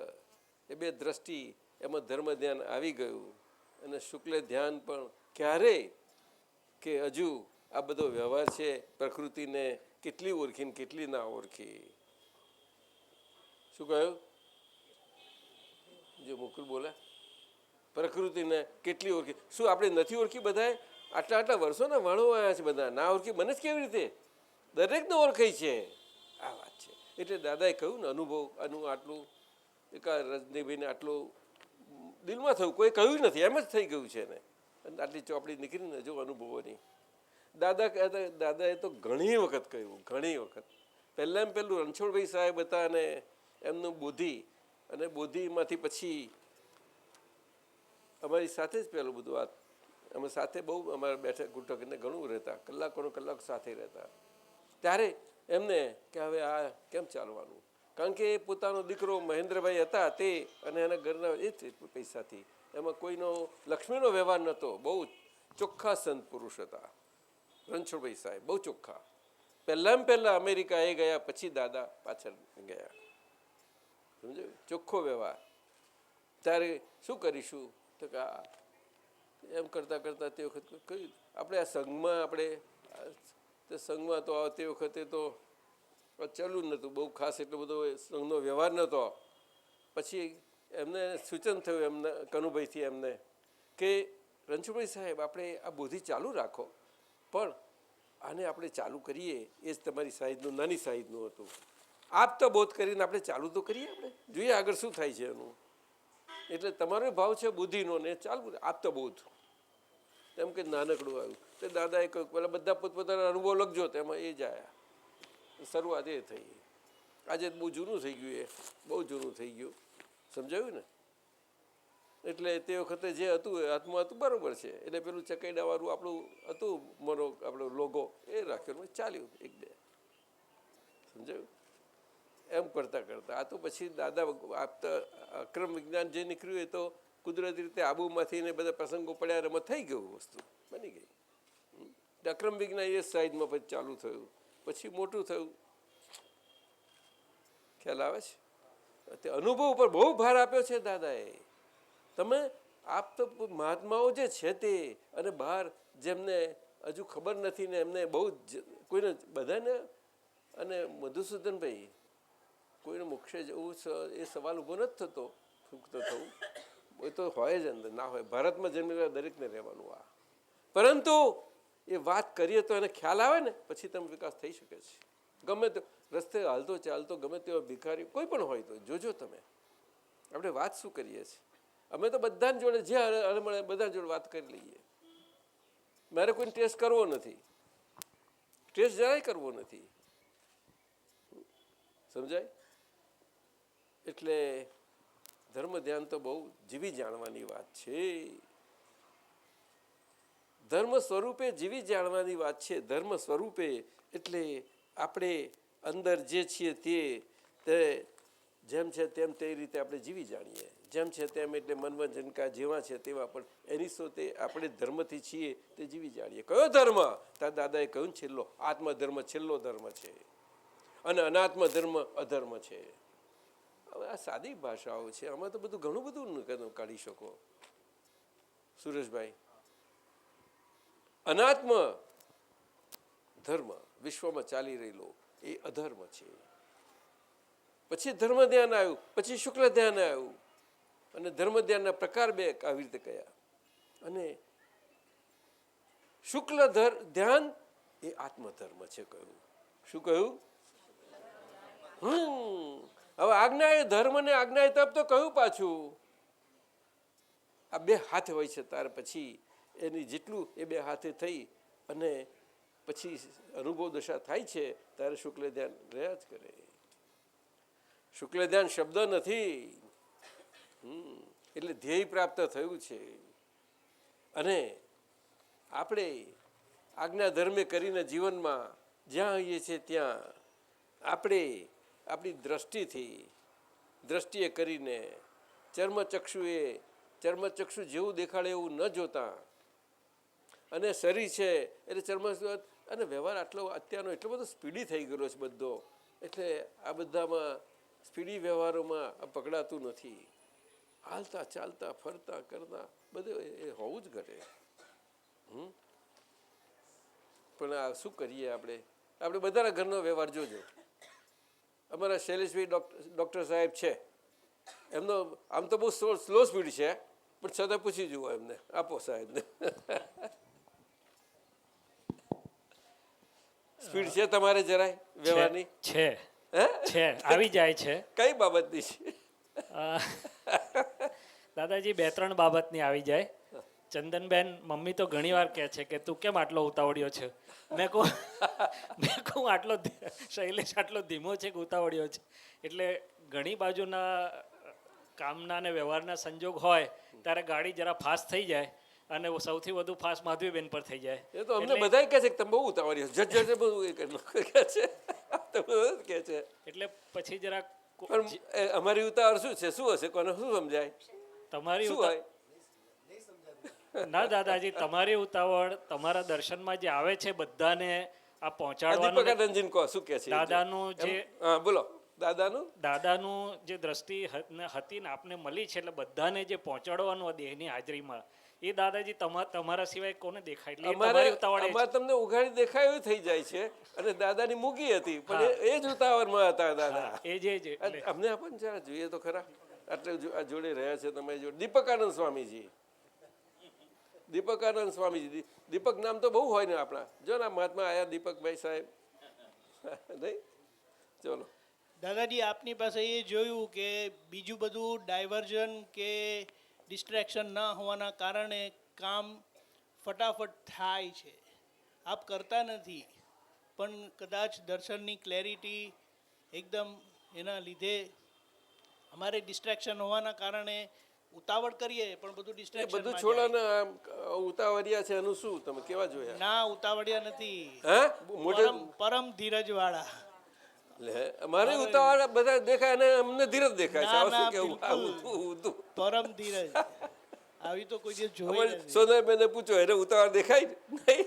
એ બે દ્રષ્ટિ એમાં ધર્મ ધ્યાન આવી ગયું. અને શુક્લ ધ્યાન પણ ક્યારેય કે હજુ આ બધો વ્યવહાર છે પ્રકૃતિને કેટલી ઓળખીને કેટલી ના ઓળખી. શું કહ્યું? જો મુકુલ બોલે પ્રકૃતિને કેટલી ઓળખી. શું આપણે નથી ઓળખી? બધાએ આટલા વર્ષોના વાળો આવ્યા છે, બધા ના ઓળખી મને જ કેવી રીતે? દરેકને ઓળખાય છે. આ વાત છે. એટલે દાદાએ કહ્યું ને અનુભવ આટલું એકા રજનીભાઈને આટલું દિલમાં થયું, કોઈ કહ્યું નથી, એમ જ થઈ ગયું છે ને. અને આટલી ચોપડી નીકળીને જો અનુભવોની. દાદાએ તો ઘણી વખત કહ્યું, ઘણી વખત. પહેલાં પહેલું રણછોડભાઈ સાહેબ હતા અને એમનું બોધિ, અને બોધિમાંથી પછી અમારી સાથે જ પહેલું બધું આ અમે સાથે બહુ અમારા બેઠક ગુટકને ઘણું રહેતા, કલાક સાથે રહેતા. ત્યારે એમને કે હવે આ કેમ ચાલવાનું? કારણ કે પોતાનો દીકરો મહેન્દ્રભાઈ હતા તે અને એના ઘરના એ જ પૈસાથી, એમાં કોઈનો લક્ષ્મીનો વ્યવહાર નહોતો. બહુ ચોખ્ખા સંત પુરુષ હતા રણછોડભાઈ સાહેબ, બહુ ચોખ્ખા. પહેલાં અમેરિકા એ ગયા, પછી દાદા પાછળ ગયા. સમજાયું? ચોખ્ખો વ્યવહાર. ત્યારે શું કરીશું તો કે એમ કરતાં તે વખત કહ્યું આપણે આ સંઘમાં તો તે વખતે તો ચાલુ જ નહોતું બહુ ખાસ, એટલો બધો સંઘનો વ્યવહાર નહોતો. પછી એમને સૂચન થયું એમના કનુભાઈથી એમને કે રણછોડભાઈ સાહેબ આપણે આ બોધી ચાલુ રાખો, પણ આને આપણે ચાલુ કરીએ. એ જ તમારી સાઈઝનું, નાની સાઈઝનું હતું. આપતા બોધ કરીને આપણે ચાલુ તો કરીએ, આપણે જોઈએ આગળ શું થાય છે એનું. એટલે તમારો ભાવ છે બુદ્ધિનો ને ચાલુ આપતા બોધ એમ કે નાનકડું આવ્યું. તો દાદાએ કહ્યું પેલા બધા પોતપોતાના અનુભવ લખજો, તેમાં એ જ આવ્યા. શરૂઆત એ થઈ. આજે બહુ જૂનું થઈ ગયું, એ બહુ જૂનું થઈ ગયું. સમજાયું ને? એટલે તે વખતે જે હતું એ હાથમાં હતું બરાબર છે. એટલે પેલું ચકૈડાવાળું આપણું હતું આપણો લોગો એ રાખ્યો, ચાલ્યું એક બે. સમજાયું? એમ કરતાં આ તો પછી દાદા આપતા અક્રમ વિજ્ઞાન જે નીકળ્યું એ તો કુદરતી રીતે આબુમાંથી ને બધા પ્રસંગો પડ્યા એમાં થઈ ગયું, વસ્તુ બની ગઈ. અક્રમ વિજ્ઞાન એ સાઈડમાં પછી ચાલુ થયું, પછી મોટું થયું. ખ્યાલ આવે છે? તે અનુભવ ઉપર બહુ ભાર આપ્યો છે દાદાએ. તમે આપ તો મહાત્માઓ જે છે તે અને બહાર જેમને હજુ ખબર નથી ને એમને બહુ કોઈને બધાને, અને મધુસૂદનભાઈ કોઈને મોક્ષે જવું એ સવાલ ઊભો નથી થતો, સુખ તો થવું એ તો હોય જ અંદર, ના હોય. ભારતમાં જન્મેલા દરેકને રહેવાનું આ. પરંતુ એ વાત કરીએ તો એને ખ્યાલ આવે ને પછી તમે વિકાસ થઈ શકે છે. ગમે તે રસ્તે હાલતો ચાલતો ગમે તેવો ભિખારી કોઈ પણ હોય તો જોજો તમે. આપણે વાત શું કરીએ છીએ? અમે તો બધાની જોડે જે મળે બધા જોડે વાત કરી લઈએ. મારે કોઈ ટેસ્ટ કરવો નથી, ટેસ્ટ જરાય કરવો નથી, સમજાય? એટલે ધર્મ ધ્યાન તો બહુ જીવી જાણવાની વાત છે. ધર્મ સ્વરૂપે જીવી જાણવાની વાત છે. ધર્મ સ્વરૂપે એટલે આપણે અંદર જે છીએ તે જેમ છે તેમ તે રીતે આપણે જીવી જાણીએ. જેમ છે તેમ એટલે મનવંજનકા જેવા છે તેવા, પણ એની તે આપણે ધર્મથી છીએ તે જીવી જાણીએ. કયો ધર્મ? તાર દાદાએ કહ્યું છેલ્લો આત્મધર્મ છેલ્લો ધર્મ છે અને અનાત્મ ધર્મ અધર્મ છે. હવે આ સાદી ભાષાઓ છે, આમાં તો બધું ઘણું બધું કાઢી શકો સુરેશભાઈ. અનાત્મ ધર્મ વિશ્વમાં ચાલી રહેલો એ અધર્મ છે. પછી ધર્મ ધ્યાન આવ્યું, પછી શુક્લ ધ્યાન આવ્યું, અને ધર્મ ધ્યાનના પ્રકાર બે આવી રીતે કયા. અને શુક્લ ધ્યાન એ આત્મધર્મ છે કહ્યું. શું કહ્યું? હવે આજ્ઞા એ ધર્મ ને આજ્ઞા એ તપ તો કહ્યું પાછું. આ બે હાથ હોય છે તાર પછી એની જેટલું એ બે હાથે થઈ અને પછી અનુભવ દશા થાય છે ત્યારે શુક્લ ધ્યાન રહ્યા જ કરે. શુક્લ ધ્યાન શબ્દ નથી, એટલે ધ્યેય પ્રાપ્ત થયું છે. અને આપણે આજ્ઞા ધર્મે કરીને જીવનમાં જ્યાં આવીએ છીએ ત્યાં આપણે આપણી દ્રષ્ટિએ કરીને ચર્મચક્ષુ જેવું દેખાડે એવું ન જોતા, અને શરીર છે એટલે ચર્મ, અને વ્યવહાર આટલો અત્યારનો એટલો બધો સ્પીડી થઈ ગયેલો છે બધો, એટલે આ બધામાં સ્પીડી વ્યવહારોમાં પકડાતું નથી. હાલતા ચાલતા ફરતા કરતા બધું એ હોવું જ ઘટે. પણ આ શું કરીએ આપણે બધાના ઘરનો વ્યવહાર જોજો. અમારા શૈલેષભાઈ ડૉક્ટર સાહેબ છે, એમનો આમ તો બહુ સ્લો સ્પીડ છે, પણ છતાં પૂછી જુઓ એમને, આપો સાહેબને. સ્પીડ છે તમારે જરાય વ્યવહારની? છે આવી જાય છે. કઈ બાબતની છે? દાદાજી 2-3 બાબતની આવી જાય. ચંદનબેન મમ્મી તો ઘણી વાર કહે છે કે તું કેમ આટલો ઉતાવળ્યો છે. મેં કહું આટલો શૈલેષ આટલો ધીમો છે કે ઉતાવળ્યો છે. એટલે ઘણી બાજુના કામના અને વ્યવહારના સંજોગ હોય ત્યારે ગાડી જરા ફાસ્ટ થઈ જાય, અને સૌથી વધુ ફાસ્ટ માધવીબેન પર થઈ જાય. એ તો અમને બધા કહે છે કે તમે બહુ ઉતાવળ્યો જજ બધું એ કહે છે. એટલે પછી જરા અમારી ઉતાવળ શું છે? શું હશે? કોને શું સમજાય? તમારી ના દાદાજી, તમારી ઉતાવળ તમારા દર્શનમાં જે આવે છે બધાને આ પહોંચાડવાનું. કહો શું કે છે દાદાનું જે બોલો દાદાનું જે દ્રષ્ટિ હતી ને આપને મળી છે, એટલે બધાને જે પહોંચાડવાનું દેહની હાજરીમાં, એ દાદાજી તમારા સિવાય કોને દેખાય? એટલે તમારી ઉતાવળ તમને ઉઘાડી દેખાય એવું થઈ જાય છે. અને દાદાની મૂકી હતી પણ એ જ ઉતાવળમાં હતા દાદા. એ જ અમને આપણને જરા જોઈએ તો ખરા. આટલે જોડે રહ્યા છે તમારી જોડે દીપકાનંદ સ્વામીજી. દીપકાનંદ સ્વામીજી, દીપક નામ તો બહુ હોય ને આપણા. જો ને મહાત્મા આયા દીપકભાઈ સાહેબ, નહીં? ચલો દાદાજી, આપની પાસે એ જોયું કે બીજું બધું ડાયવર્ઝન કે ડિસ્ટ્રેક્શન ન હોવાના કારણે કામ ફટાફટ થાય છે. આપ કરતા નથી, પણ કદાચ દર્શનની ક્લેરિટી એકદમ એના લીધે અમારે ડિસ્ટ્રેક્શન હોવાના કારણે ઉતાવળ કરીએ પણ બધું ડિસ્ટ્રેક્શન બધું છોડો ને. ઉતાવળિયા છે એનું શું તમે કેવા જોયા? ના, ઉતાવળિયા નથી, પરમ ધીરજ વાળા. અમારે ઉતાવળ બધા દેખાય અને અમને ધીરજ દેખાય છે. શું કેવું? પરમ ધીરજ આવી તો કોઈ દિવસ જોઈ નથી. સોનલબેનને પૂછો, એને ઉતાવળ દેખાય નહીં?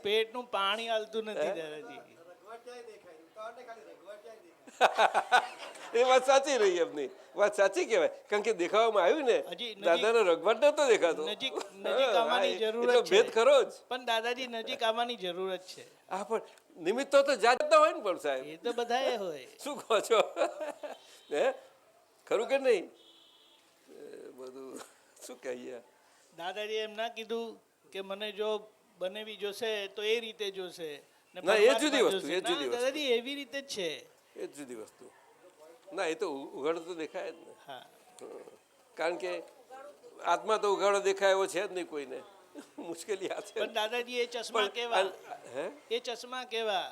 પેટનું પાણી હાલતું નથી દાદાજી. એ વાત સાચી રહી એમની વાત સાચી કહેવાય કારણ કે દેખાવામાં આવ્યું ને હજી નજીક- દાદાનો રઘવાટ નતો દેખાતો નજીક આવવાની જરૂર એટલો જ ભેદ છે ખરો જ પણ દાદાજી નજીક આવવાની જરૂરત છે હા પણ નિમિત્તો તો જાતના હોય ને પણ સાહેબ એ તો બધાએ હોય શું કહો છો હે ખરું કે નહીં બધું શું કહીએ દાદાજી એમ ના કીધું કે મને જો બનેવી જોશે તો એ રીતે જોશે ને ના, એ જુદી પરમાત્મા વસ્તુ, જોશે. એ જુદી ના, વસ્તુ. દાદાજી એવી રીતે જ છે એ જ જુદી વસ્તુ ના એ તો ઉઘાડો તો દેખાય જ ને હા કારણ કે આત્મા તો ઉઘાડો દેખાય એવો છે જ નહીં કોઈને મુશ્કેલી આ છે પણ દાદાજી એ ચશ્મા પણ કેવા હે એ ચશ્મા કેવા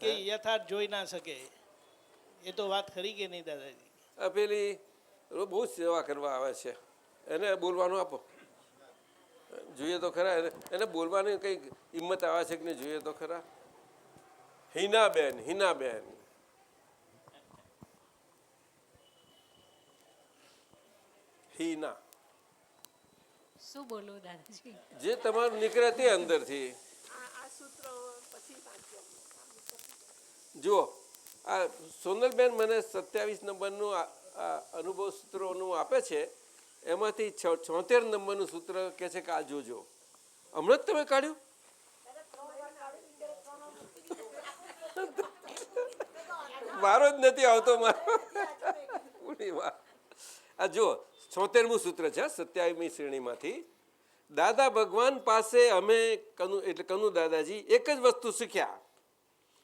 કે યથાર્થ જોઈ ના શકે એ તો વાત ખરી કે નહીં દાદાજી આ પેલી બહુ જ સેવા કરવા આવે છે એને બોલવાનું આપો જોઈએ તો ખરા એને બોલવાની કંઈક હિંમત આવે છે કે નહીં જોઈએ તો ખરા હિનાબેન હિના શું બોલું દાદાજી જે તમારું નીકળે તે અંદરથી જુઓ આ સોનલબેન મને 27 નંબરનું આ અનુભવ સૂત્રોનું આપે છે એમાંથી 76 નંબરનું સૂત્ર કહે છે કે આ જોજો હમણાં જ તમે કાઢ્યું મારો જ નથી આવતો મારો આ જુઓ 76મું સૂત્ર છે 27મી શ્રેણીમાંથી દાદા ભગવાન પાસે અમે કનુ દાદાજી એક જ વસ્તુ શીખ્યા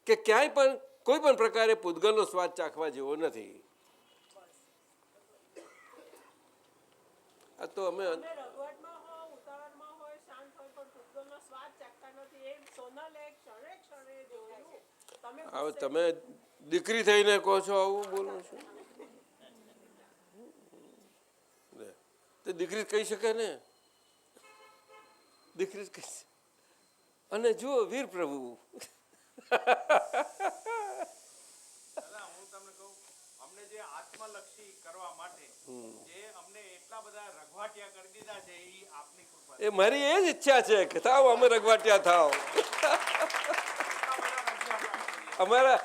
કે ક્યાંય પણ કોઈ પણ પ્રકારે પૂતગલનો સ્વાદ ચાખવા જેવો નથી આ તો અમે હવે તમે દીકરી થઈને કહો છો આવું બોલો છો તો દીકરી કહી શકે ને દીકરી કહી અને જુઓ વીર પ્રભુ અમને જે આત્મલક્ષી કરવા માટે જે અમને એટલા બધા રઘવાટિયા કરી દીધા છે એ આપની કૃપા એ મારી એ જ ઈચ્છા છે કે થાવ અમે રઘવાટિયા થાવ અમારા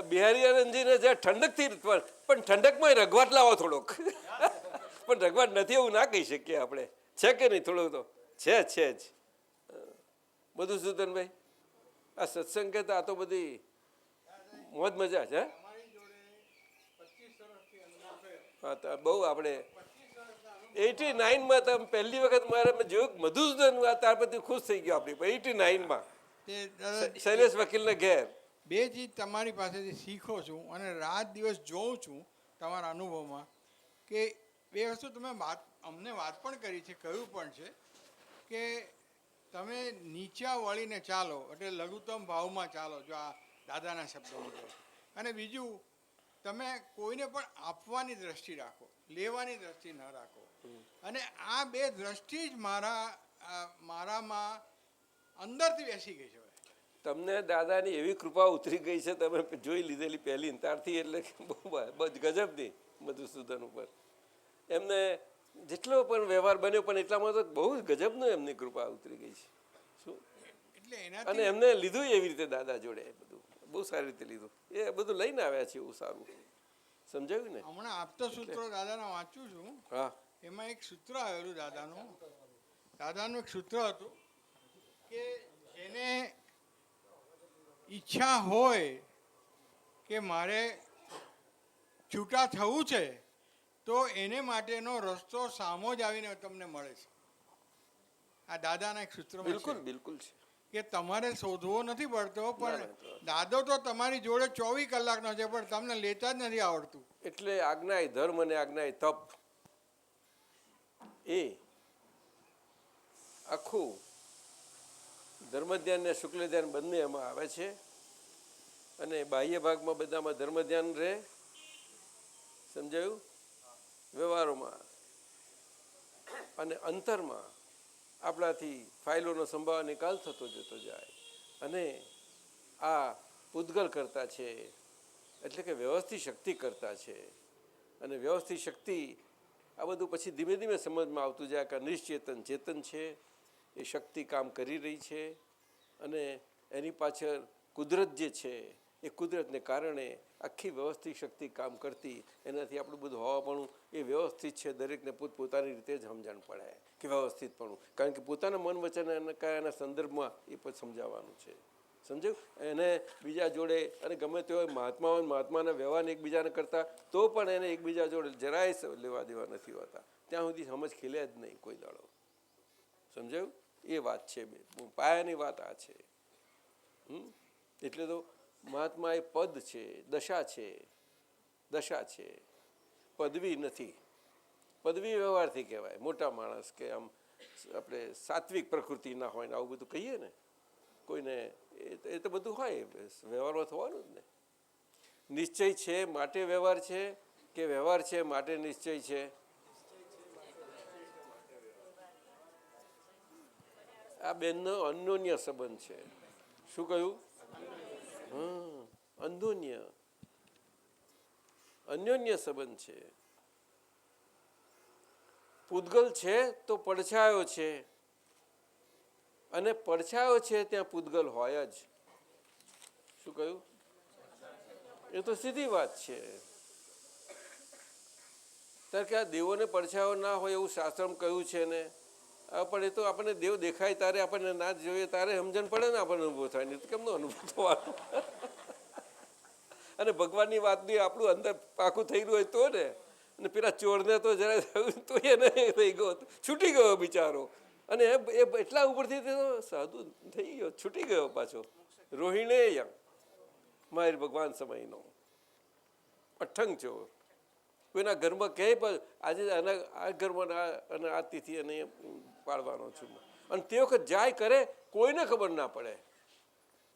બિહારી આનંદજીને જે ઠંડકથી પણ ઠંડકમાં રઘવાટ લાવો થોડોક પણ રઘવાટ નથી એવું ના કહી શકીએ આપણે છે કે નહીં થોડુંક તો છે જ બધું સુધનભાઈ આ સત્સંગ કે આ તો બધી મોજ મજા છે હા તો બહુ આપણે 89માં તમે પહેલી વખત મારે મેં જોયું મધુસૂદન ત્યાર પછી ખુશ થઈ ગયો આપણી 89માં શૈલેષ વકીલને ઘેર બે ચીજ તમારી પાસેથી શીખો છું અને રાત દિવસ જોઉં છું તમારા અનુભવમાં કે બે વસ્તુ તમે અમને વાત પણ કરી છે કહ્યું પણ છે કે તમે નીચા વળીને ચાલો એટલે લઘુત્તમ ભાવમાં ચાલો જો આ દાદાના શબ્દો મુજબ અને બીજું તમે કોઈને પણ આપવાની દ્રષ્ટિ રાખો લેવાની દ્રષ્ટિ ન રાખો અને આ બે દ્રષ્ટિ જ મારામાં અંદરથી બેસી ગઈ છે તમને દાદાની એવી કૃપા ઉતરી ગઈ છે તમે જોઈ લીધેલી પહેલી ત્યારથી એટલે બહુ ગજબની મધુસૂદન ઉપર એમને જેટલો પણ વ્યવહાર બન્યો પણ એટલામાં તો બહુ ગજબનો એમની કૃપા ઉતરી ગઈ છે શું અને એમને લીધું એવી રીતે દાદા જોડે બધું બહુ સારી રીતે લીધું એ બધું લઈને આવ્યા છે એવું સારું સમજાયું ને હમણાં આપતો સૂત્રો દાદાના વાંચું છું હા એમાં એક સૂત્ર આવેલું દાદાનું એક સૂત્ર હતું કે જેને ઈચ્છા હોય કે મારે છૂટા થવું છે તો એને માટેનો રસ્તો સામો જ આવીને તમને મળે છે આ દાદાના એક સૂત્ર બિલકુલ બિલકુલ છે કે તમારે શોધવો નથી પડતો પણ દાદો તો તમારી જોડે 24 કલાકનો છે પણ તમને લેતા જ નથી આવડતું એટલે આજ્ઞાય ધર્મ અને આજ્ઞાય તપ એ આખું ધર્મ ધ્યાન ને શુક્લ ધ્યાન બંને એમાં આવે છે અને બાહ્ય ભાગમાં બધામાં ધર્મ ધ્યાન રહે સમજાયું વ્યવહારોમાં અને અંતરમાં આપણાથી ફાઇલોનો સંભાવ નિકાલ થતો જતો જાય અને આ પૂતગલ કરતા છે એટલે કે વ્યવસ્થિત શક્તિ કરતા છે અને વ્યવસ્થિત શક્તિ આ બધું પછી ધીમે ધીમે સમજમાં આવતું જાય કે નિશ્ચેતન ચેતન છે એ શક્તિ કામ કરી રહી છે અને એની પાછળ કુદરત જે છે એ કુદરતને કારણે આખી વ્યવસ્થિત શક્તિ કામ કરતી, એનાથી આપણું બધું હોવાપણું એ વ્યવસ્થિત છે. દરેકને પોતપોતાની રીતે જ સમજણ પડે કે વ્યવસ્થિતપણું, કારણ કે પોતાના મન વચન અને કયાના સંદર્ભમાં એ પણ સમજાવવાનું છે. સમજ્યું? એને બીજા જોડે અને ગમે તેઓ મહાત્માના વ્યવહારને એકબીજાને કરતા તો પણ એને એકબીજા જોડે જરાય લેવા દેવા નથી હોતા. ત્યાં સુધી સમજ ખીલે જ નહીં કોઈ દાડો. સમજાયું? એ વાત છે, પાયાની વાત આ છે. એટલે તો મહાત્મા એ પદ છે, દશા છે, પદવી નથી. પદવી વ્યવહારથી કહેવાય. મોટા માણસ કે આમ આપણે સાત્વિક પ્રકૃતિ ના હોય ને આવું બધું કહીએ ને કોઈને, એ તો બધું હોય વ્યવહારમાં થવાનું જ ને. નિશ્ચય છે માટે વ્યવહાર છે કે વ્યવહાર છે માટે નિશ્ચય છે? આ બેનનો અન્યોન્ય સંબંધ છે. શું કહ્યું? અન્યોન્ય સંબંધ છે. પૂતગલ છે તો પડછાયો છે, અને પડછાયો છે ત્યાં પૂતગલ હોય જ. શું કહ્યું? એ તો સીધી વાત છે. ત્યારે કે આ દેવોને પડછાયો ના હોય એવું શાસ્ત્રમાં કહ્યું છે ને. પણ એ તો આપણને દેવ દેખાય તારે આપણને ના જોઈએ તારે સમજણ પડે ને આપણને અનુભવ થાય. નહીં તો કેમનો અનુભવ થવાનો? અને ભગવાનની વાતની આપણું અંદર પાકું થઈ રહ્યું હોય તો ને. અને પેલા ચોરને તો જરા થયું તો એને થઈ ગયો, છૂટી ગયો બિચારો. અને એ એટલા ઉપરથી સાધુ થઈ ગયો, છૂટી ગયો પાછો. રોહિણે માહિર ભગવાન સમયનો અઠંગ ચોર. કોઈના ઘરમાં કહે પણ આજે આ ઘરમાં અને આ તિથિ અને પાડવાનો છું, અને તે વખત જાય કરે કોઈને ખબર ના પડે.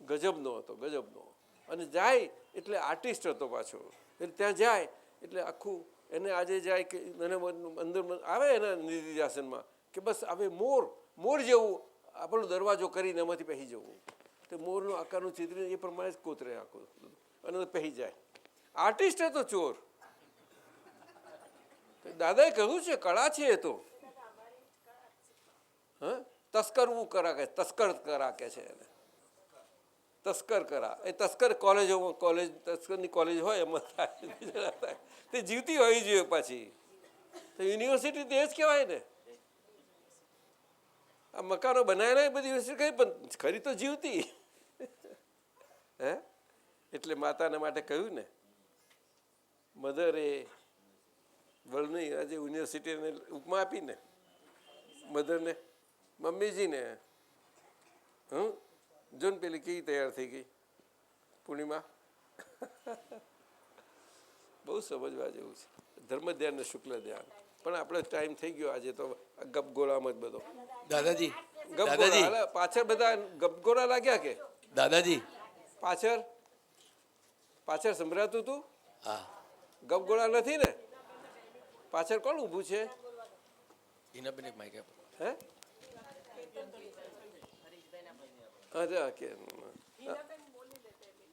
ગજબનો હતો, ગજબનો. અને જાય એટલે આર્ટિસ્ટ હતો પાછો. એટલે ત્યાં જાય એટલે આખું એને આજે જાય કે અંદર આવે એના નિધિધ્યાસનમાં કે બસ હવે મોર જેવું આપણો દરવાજો કરીને એમાંથી પહેરી જવું. તો મોરનું આકારનું ચિત્ર એ પ્રમાણે જ કોતરે આખું અને પહેરી જાય. આર્ટિસ્ટ હતો ચોર. દાદાએ કહ્યું છે કળા છે એ તો. તસ્કરવું કરા કે તસ્કર કરા કે છે એને. તસ્કર કરા એ તસ્કર તસ્કરની કોલેજ હોય એમાં થાય. તે જીવતી હોવી જોઈએ પાછી. તો યુનિવર્સિટી તે જ કહેવાય ને. આ મકાનો બનાવેલા એ બધી યુનિવર્સિટી કઈ પણ ખરી તો જીવતી. એટલે માતાને માટે કહ્યું ને મધરે વર્લ્ડની આજે યુનિવર્સિટીને ઉપમા આપીને મધરને મમ્મીજીને. જોન પેલી કેવી તૈયાર થઈ ગઈ પૂર્ણિમા. બહુ સમજવા જેવું છે. ધર્મ ધ્યાન ને શુક્લ ધ્યાન. પણ આપણે ટાઈમ થઈ ગયો આજે તો ગપગોળામાં જ બધો. દાદાજી ગપગોળા પાછળ બધા ગપગોળા લાગ્યા કે દાદાજી પાછળ સંભળાતું તું? હા. ગપગોળા નથી ને? પાછળ કોણ ઊભું છે? હે?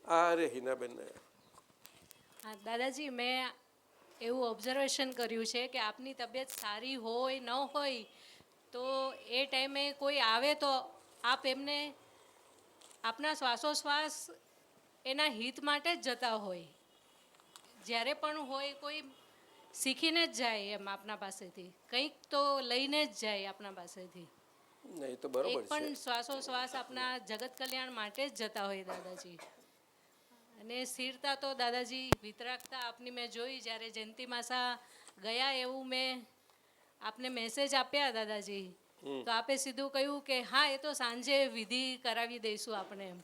અરે હિનાબેન. દાદાજી મેં એવું ઓબ્ઝર્વેશન કર્યું છે કે આપની તબિયત સારી હોય ન હોય તો એ ટાઈમે કોઈ આવે તો આપ એમને આપના શ્વાસોશ્વાસ એના હિત માટે જ જતા હોય. જ્યારે પણ હોય કોઈ શીખીને જ જાય એમ આપના પાસેથી કંઈક તો લઈને જ જાય આપના પાસેથી. એક પણ શ્વાસોશ્વાસ આપના જગત કલ્યાણ માટે જ જતા હોય દાદાજી. અને સ્થિરતા તો દાદાજી વિતરાગતા આપની મેં જોઈ જ્યારે જયંતિ માસા ગયા એવું મેં આપને મેસેજ આપ્યા દાદાજી. તો આપે સીધું કહ્યું કે હા એ તો સાંજે વિધિ કરાવી દઈશું આપણે એમ.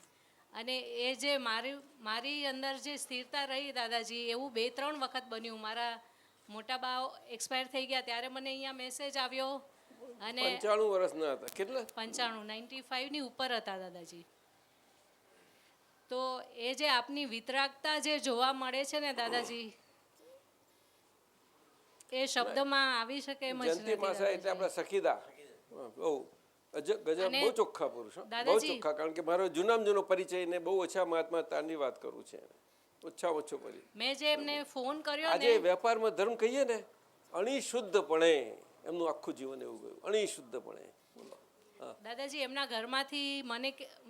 અને એ જે મારી અંદર જે સ્થિરતા રહી દાદાજી એવું 2-3 વખત બન્યું. મારા મોટા બા એક્સપાયર થઈ ગયા ત્યારે મને અહીંયા મેસેજ આવ્યો. અને 95 વર્ષના હતા. કેટલા? 95 ની ઉપર હતા દાદાજી. તો એ જે આપની વિતરાગતા જે જોવા મળે છે ને દાદાજી એ શબ્દમાં આવી શકે એમ જ નથી. જયંતિ માસા એટલે આપણા સખીદા બહુ ગજબ, બહુ ચોખ્ખા પુરુષ, બહુ ચોખ્ખા. કારણ કે મારો જૂનામાં જૂનો પરિચય ને બહુ ઓછા મહાત્મા તારની વાત કરું છે. ઓછામાં ઓછો પરિચય. મેં જે એમને ફોન કર્યો આજે વેપારમાં ધર્મ કહીએ ને અણિશુદ્ધપણે એમનું આખું જીવન એવું ગયું. અણિશુદ્ધપણે. દાદાજી એમના ઘરમાંથી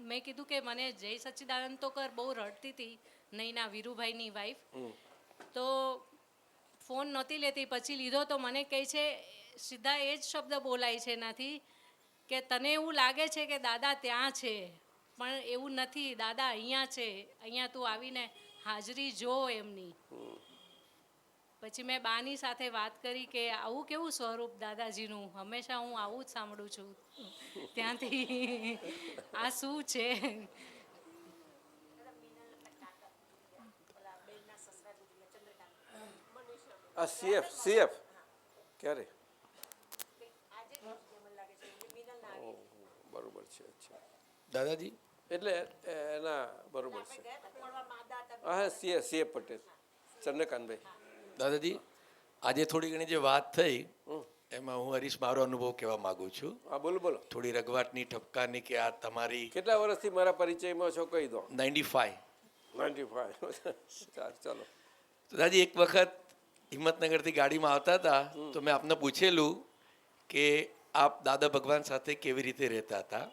મેં કીધું કે મને જય સચ્ચિદાનંદ તો કર બહુ રડતી હતી નૈના વીરુભાઈની વાઈફ. તો ફોન નહોતી લેતી, પછી લીધો તો મને કહે છે, સીધા એ જ શબ્દ બોલાય છે એનાથી કે તને એવું લાગે છે કે દાદા ત્યાં છે, પણ એવું નથી, દાદા અહીંયા છે, અહીંયા તું આવીને હાજરી જો એમની. પછી મેં બાની સાથે વાત કરી કે આવું કેવું સ્વરૂપ દાદાજીનું, હંમેશા હું આવું જ સાંભળું છું ત્યાંથી, આ શું છે? આ સીએફ ક્યારે? બરોબર છે. અચ્છા દાદાજી, એટલે એના બરોબર છે. હા, સીએફ પટેલ, ચંદ્રકાંતભાઈ. દાદાજી, આજે થોડી ઘણી જે વાત થઈ એમાં હું હરીશ મારો અનુભવ કહેવા માંગુ છું. હા, બોલો બોલો. થોડી રઘવાટની ઠપકારની કે આ તમારી. કેટલા વર્ષથી મારા પરિચયમાં છો કહી દો. 95. ચાલો. તો દાદાજી, એક વખત હિંમતનગરથી ગાડીમાં આવતા હતા તો મેં આપને પૂછેલું કે આપ દાદા ભગવાન સાથે કેવી રીતે રહેતા હતા.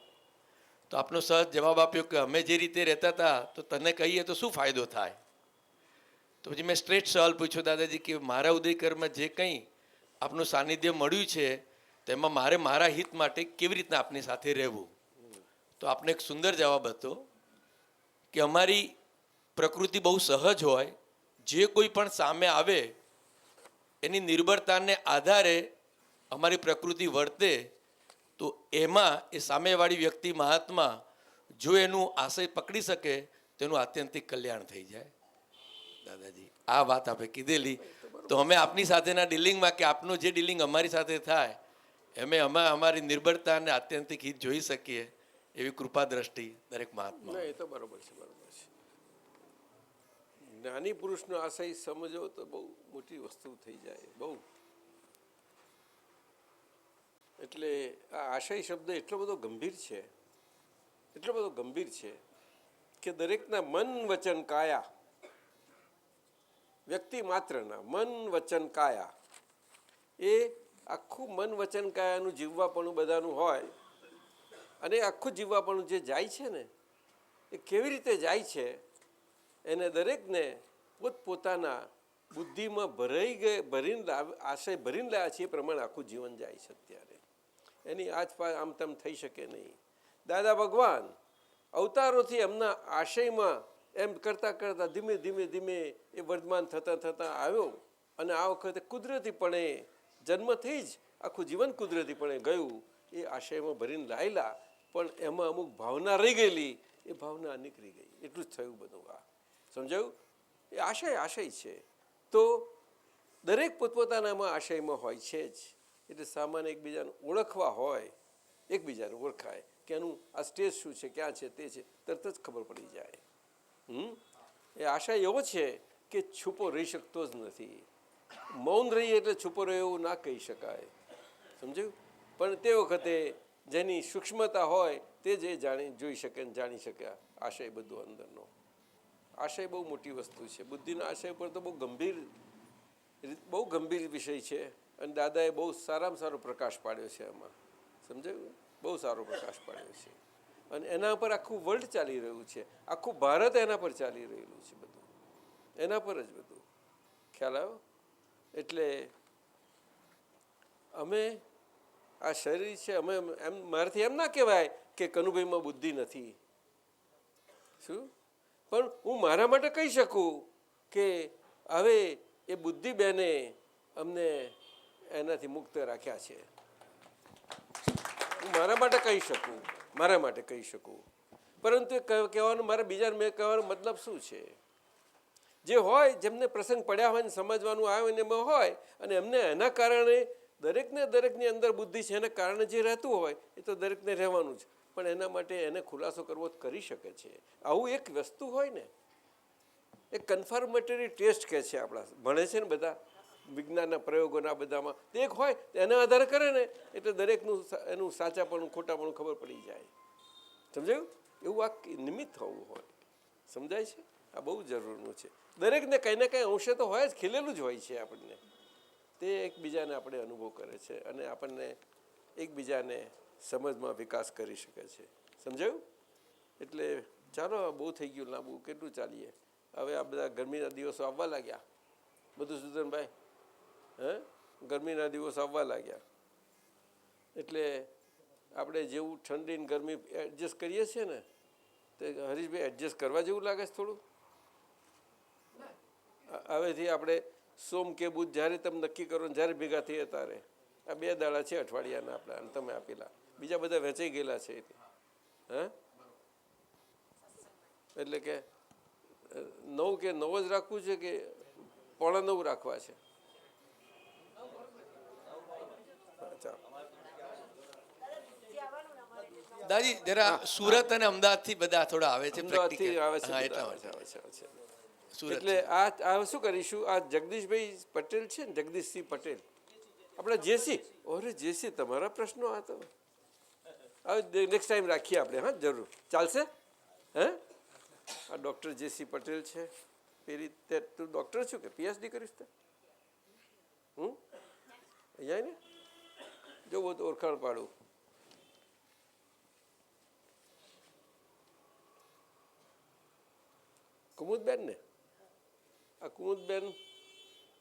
તો આપનો સહજ જવાબ આપ્યો કે અમે જે રીતે રહેતા હતા તો તને કહીએ તો શું ફાયદો થાય. તો પછી મેં સ્ટ્રેટ સવાલ પૂછ્યો, દાદાજી કે મારા ઉદયકરમાં જે કંઈ આપનું સાનિધ્ય મળ્યું છે તેમાં મારે મારા હિત માટે કેવી રીતના આપની સાથે રહેવું. તો આપને એક સુંદર જવાબ હતો કે અમારી પ્રકૃતિ બહુ સહજ હોય, જે કોઈ પણ સામે આવે એની નિર્ભરતાને આધારે અમારી પ્રકૃતિ વર્તે, તો એમાં એ સામેવાળી વ્યક્તિ મહાત્મા જો એનું આશય પકડી શકે તેનું આત્યંતિક કલ્યાણ થઈ જાય. દાદાજી, આ વાત આપણે કીધેલી તો અમે આપની સાથેના ડીલિંગમાં કે આપનું જે ડીલિંગ અમારી સાથે થાય અમે અમારી નિર્ભરતા અને આત્યંતિક હિત જોઈ શકીએ એવી કૃપા દ્રષ્ટિ દરેક મહાત્મા. એ તો બરોબર છે. જ્ઞાની પુરુષનો આશય સમજો તો બહુ મોટી વસ્તુ થઈ જાય. બહુ એટલે આ આશય શબ્દ એટલો બધો ગંભીર છે કે દરેકના મન વચન કાયા, વ્યક્તિ માત્રના મન વચન કાયા, એ આખું મન વચન કાયાનું જીવવાપણું બધાનું હોય. અને આખું જીવવાપણું જે જાય છે ને એ કેવી રીતે જાય છે એને દરેકને પોતપોતાના બુદ્ધિમાં આશય ભરીને લાવ્યા છે એ પ્રમાણે આખું જીવન જાય છે. અત્યારે એની આસપાસ આમ તેમ થઈ શકે નહીં. દાદા ભગવાન અવતારોથી એમના આશયમાં એમ કરતાં કરતાં ધીમે ધીમે ધીમે એ વર્ધમાન થતાં થતાં આવ્યો અને આ વખતે કુદરતીપણે જન્મથી જ આખું જીવન કુદરતીપણે ગયું. એ આશયમાં ભરીને લાયેલા, પણ એમાં અમુક ભાવના રહી ગયેલી, એ ભાવના નીકળી ગઈ. એટલું જ થયું બધું. આ સમજાયું? એ આશય છે. તો દરેક પોતપોતાનામાં આશયમાં હોય છે જ. એટલે સામાન્ય એકબીજાને ઓળખવા હોય, એકબીજાને ઓળખાય કે એનું આ સ્ટેજ શું છે, ક્યાં છે, તે છે, તરત જ ખબર પડી જાય. એ આશય એવો છે કે છુપો રહી શકતો જ નથી. મૌન રહીએ એટલે છુપો રહ્યો એવું ના કહી શકાય. સમજ્યું? પણ તે વખતે જેની સૂક્ષ્મતા હોય તે જ એ જોઈ શકે ને જાણી શકે આશય બધું અંદરનો. આશય બહુ મોટી વસ્તુ છે. બુદ્ધિનો આશય પર તો બહુ ગંભીર વિષય છે. અને દાદાએ બહુ સારામાં સારો પ્રકાશ પાડ્યો છે એમાં. સમજાયું? બહુ સારો પ્રકાશ પાડ્યો છે. અને એના પર આખું વર્લ્ડ ચાલી રહ્યું છે. આખું ભારત એના પર ચાલી રહેલું છે. બધું એના પર જ બધું. ખ્યાલ આવ્યો? એટલે અમે આ શરીર છે, અમે એમ મારાથી એમ ના કહેવાય કે કનુભાઈમાં બુદ્ધિ નથી. શું? પણ હું મારા માટે કહી શકું કે હવે એ બુદ્ધિબેને અમને એનાથી મુક્ત રાખ્યા છે. હું મારા માટે કહી શકું. પરંતુ કહેવાનું મારે બીજાને મેં કહેવાનો મતલબ શું છે? જે હોય, જેમને પ્રસંગ પડ્યા હોય ને સમજવાનું આવે ને એમાં હોય, અને એમને એના કારણે દરેકની અંદર બુદ્ધિ છે એના કારણે જે રહેતું હોય એ તો દરેકને રહેવાનું જ. પણ એના માટે એને ખુલાસો કરવો કરી શકે છે. આવું એક વસ્તુ હોય ને, એક કન્ફર્મેટરી ટેસ્ટ કહે છે, આપણા ભણે છે ને બધા વિજ્ઞાનના પ્રયોગોના બધામાં, તે એક હોય એના આધારે કરે ને એટલે દરેકનું એનું સાચાપણું ખોટાપણું ખબર પડી જાય. સમજાયું? એવું આ નિમિત્ત થવું હોય. સમજાય છે? આ બહુ જરૂરનું છે. દરેકને કંઈ ને કંઈ અંશે તો હોય જ, ખીલેલું જ હોય છે આપણને. તે એકબીજાને આપણે અનુભવ કરે છે અને આપણને એકબીજાને સમજમાં વિકાસ કરી શકે છે. સમજાયું? એટલે ચાલો, બહુ થઈ ગયું લાંબુ, કેટલું ચાલીએ? હવે આ બધા ગરમીના દિવસો આવવા લાગ્યા, બધું સુધનભાઈ, હે ગરમીના દિવસો આવવા લાગ્યા, એટલે આપણે જેવું ઠંડી ને ગરમી એડજસ્ટ કરીએ છીએ ને, તે હરીશભાઈ એડજસ્ટ કરવા જેવું લાગે છે થોડું. હવેથી આપણે સોમ કે બુધ જ્યારે તમે નક્કી કરો ને જ્યારે ભેગા થઈએ ત્યારે, આ 2 દાડા છે અઠવાડિયાના આપણા, અને તમે આપેલા બીજા બધા વેચાઈ ગયેલા છે. હે એટલે કે 9 કે 9 જ રાખવું છે કે 9:15 રાખવા છે? દાદી જરા સુરત અને અમદાવાદ થી બધા થોડા આવે છે, અમદાવાદથી આવે છે, એટલે આ શું કરીશું, આ જગદીશભાઈ પટેલ છે ને, જગદીશસિંહ પટેલ, આપણા જેસી, ઓરે જેસી તમારા પ્રશ્નો આ તો હવે નેક્સ્ટ ટાઈમ રાખીએ આપણે. હા જરૂર ચાલશે. હે આ ડૉક્ટર જેસી પટેલ છે, પેલી તું ડૉક્ટર છું કે પીએચડી કરીશ તે? અહીંયા ને જોવું તો ઓળખાણ પાડું. કુમુદબેન ને, આ કુમુદબેન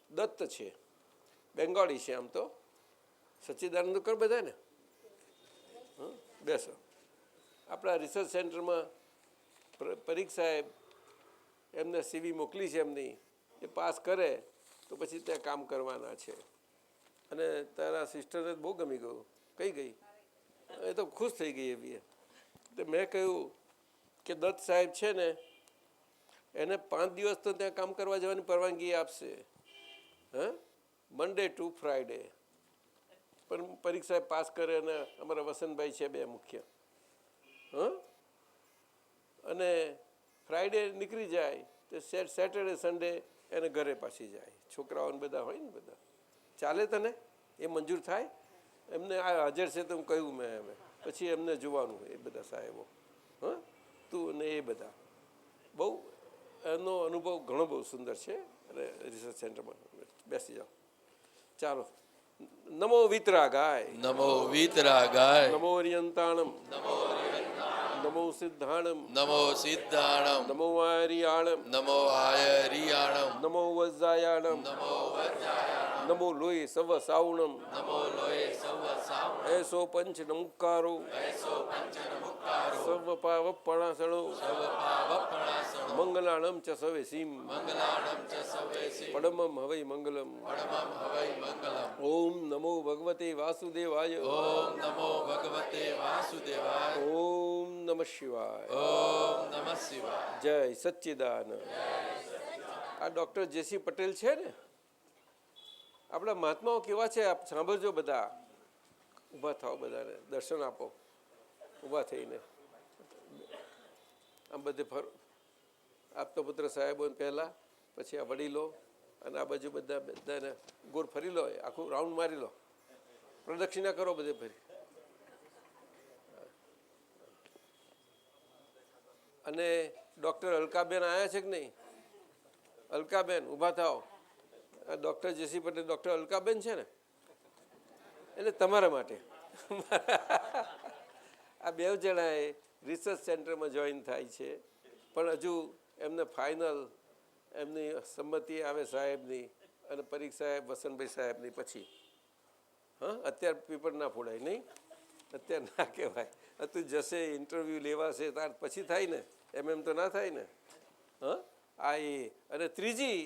દત્ત છે, બેંગાળી છે આમ તો. સચ્ચિદાનંદ કર બધા ને. બેસો. આપણા રિસર્ચ સેન્ટરમાં પરીક્ષાએ એમને સીવી મોકલી છે એમની, એ પાસ કરે તો પછી ત્યાં કામ કરવાના છે. અને તારા સિસ્ટરને બહુ ગમી ગયું. કઈ ગઈ? એ તો ખુશ થઈ ગઈ એવી. તો મેં કહ્યું કે દત્ત સાહેબ છે ને એને 5 દિવસ તો ત્યાં કામ કરવા જવાની પરવાનગી આપશે, હા, મંડે ટુ ફ્રાઈડે. પણ પરીક્ષા પાસ કરે અને અમારા વસંતભાઈ છે 2 મુખ્ય, હા, અને ફ્રાઈડે નીકળી જાય તો સેટરડે સન્ડે એને ઘરે પાછી જાય. છોકરાઓને બધા હોય ને, બધા ચાલે. તને એ મંજૂર થાય? એમને આ હાજર છે તો હું કહ્યું મેં હવે, પછી એમને જોવાનું એ બધા સાહેબો, હા, તું અને એ બધા. બહુ એનો અનુભવ ઘણો બહુ સુંદર છે. અને રિસર્ચ સેન્ટરમાં બેસી જાઓ. ચાલો. નમો વિતરાગાય, નમો વિતરાગાય, નમો અરિયંતાણમ, નમો સિદ્ધાણમ, નમો સિદ્ધાણમ, નમો આર્યાણમ, નમો આયરિયાણમ, નમો વજ્જાયાણમ, નમો વજ્જાયાણમ, નમો લોહી સવ સાવણમ, નમો લોહે સવ સાવણમ, એસો પંચ નમુકારો, એસો પંચ નમુકારો, સર્વ પાવપણાસણો, સર્વ પાવપણાસણો, મંગલાણમ ચ સવે સીમ, મંગલાણમ ચ સવેસી, પડમમ હવૈ મંગલમ, પડમમ હવૈ મંગલમ. ઓમ નમો ભગવતે વાસુદેવાય, ઓમ નમો ભગવતે વાસુદેવાય, ઓમ નમઃ શિવાય, ઓમ નમઃ શિવાય. જય સચ્ચિદાનંદ. આ ડૉક્ટર જેસી પટેલ છે ને, આપણા મહાત્માઓ કેવા છે આપ સાંભળજો બધા. ઊભા થાઓ, બધાને દર્શન આપો ઊભા થઈને. આમ બધે ફરો. આપતો પુત્ર સાહેબો પહેલાં, પછી આ વડીલો, અને આ બાજુ બધાને ગોળ ફરી લો, આખું રાઉન્ડ મારી લો, પ્રદક્ષિણા કરો બધે ફરી. અને ડૉક્ટર અલકાબેન આવ્યા છે કે નહીં? અલકાબેન ઊભા થાઓ. આ ડૉક્ટર જેસી પટેલ ડૉક્ટર અલકાબેન છે ને, એટલે તમારા માટે આ 2 જણાએ રિસર્ચ સેન્ટરમાં જોઈન થાય છે. પણ હજુ એમને ફાઇનલ એમની સંમતિ આવે સાહેબની અને પરીક્ષા વસંતભાઈ સાહેબની પછી. હા, અત્યારે પેપર ના ફોડાય નહીં, અત્યારે ના કહેવાય. તું જશે ઇન્ટરવ્યૂ લેવાશે ત્યાર પછી થાય ને, એમ તો ના થાય ને. હા, આ એ. અને ત્રીજી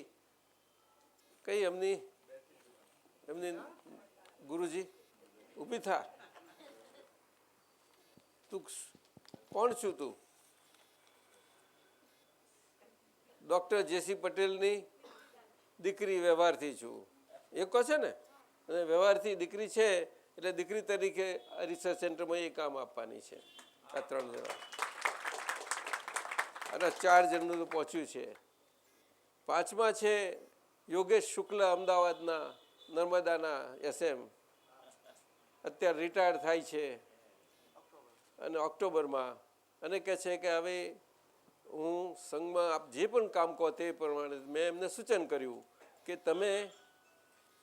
કઈ એમની ગુરુજી ઊભી થા. તું કોણ છું? તું ડૉક્ટર જેસી પટેલની દીકરી વ્યવહારથી છું એ કહો છે ને. અને વ્યવહારથી દીકરી છે એટલે દીકરી તરીકે રિસર્ચ સેન્ટરમાં એ કામ આપવાની છે. આ 3 જણા અને 4 જણનું તો પહોંચ્યું છે. 5મા છે યોગેશ શુક્લ, અમદાવાદના નર્મદાના SM, અત્યારે રિટાયર્ડ થાય છે અને ઓક્ટોબરમાં. અને કહે છે કે હવે હું સંઘમાં આપ જે પણ કામ કહો તે પ્રમાણે. મેં એમને સૂચન કર્યું કે તમે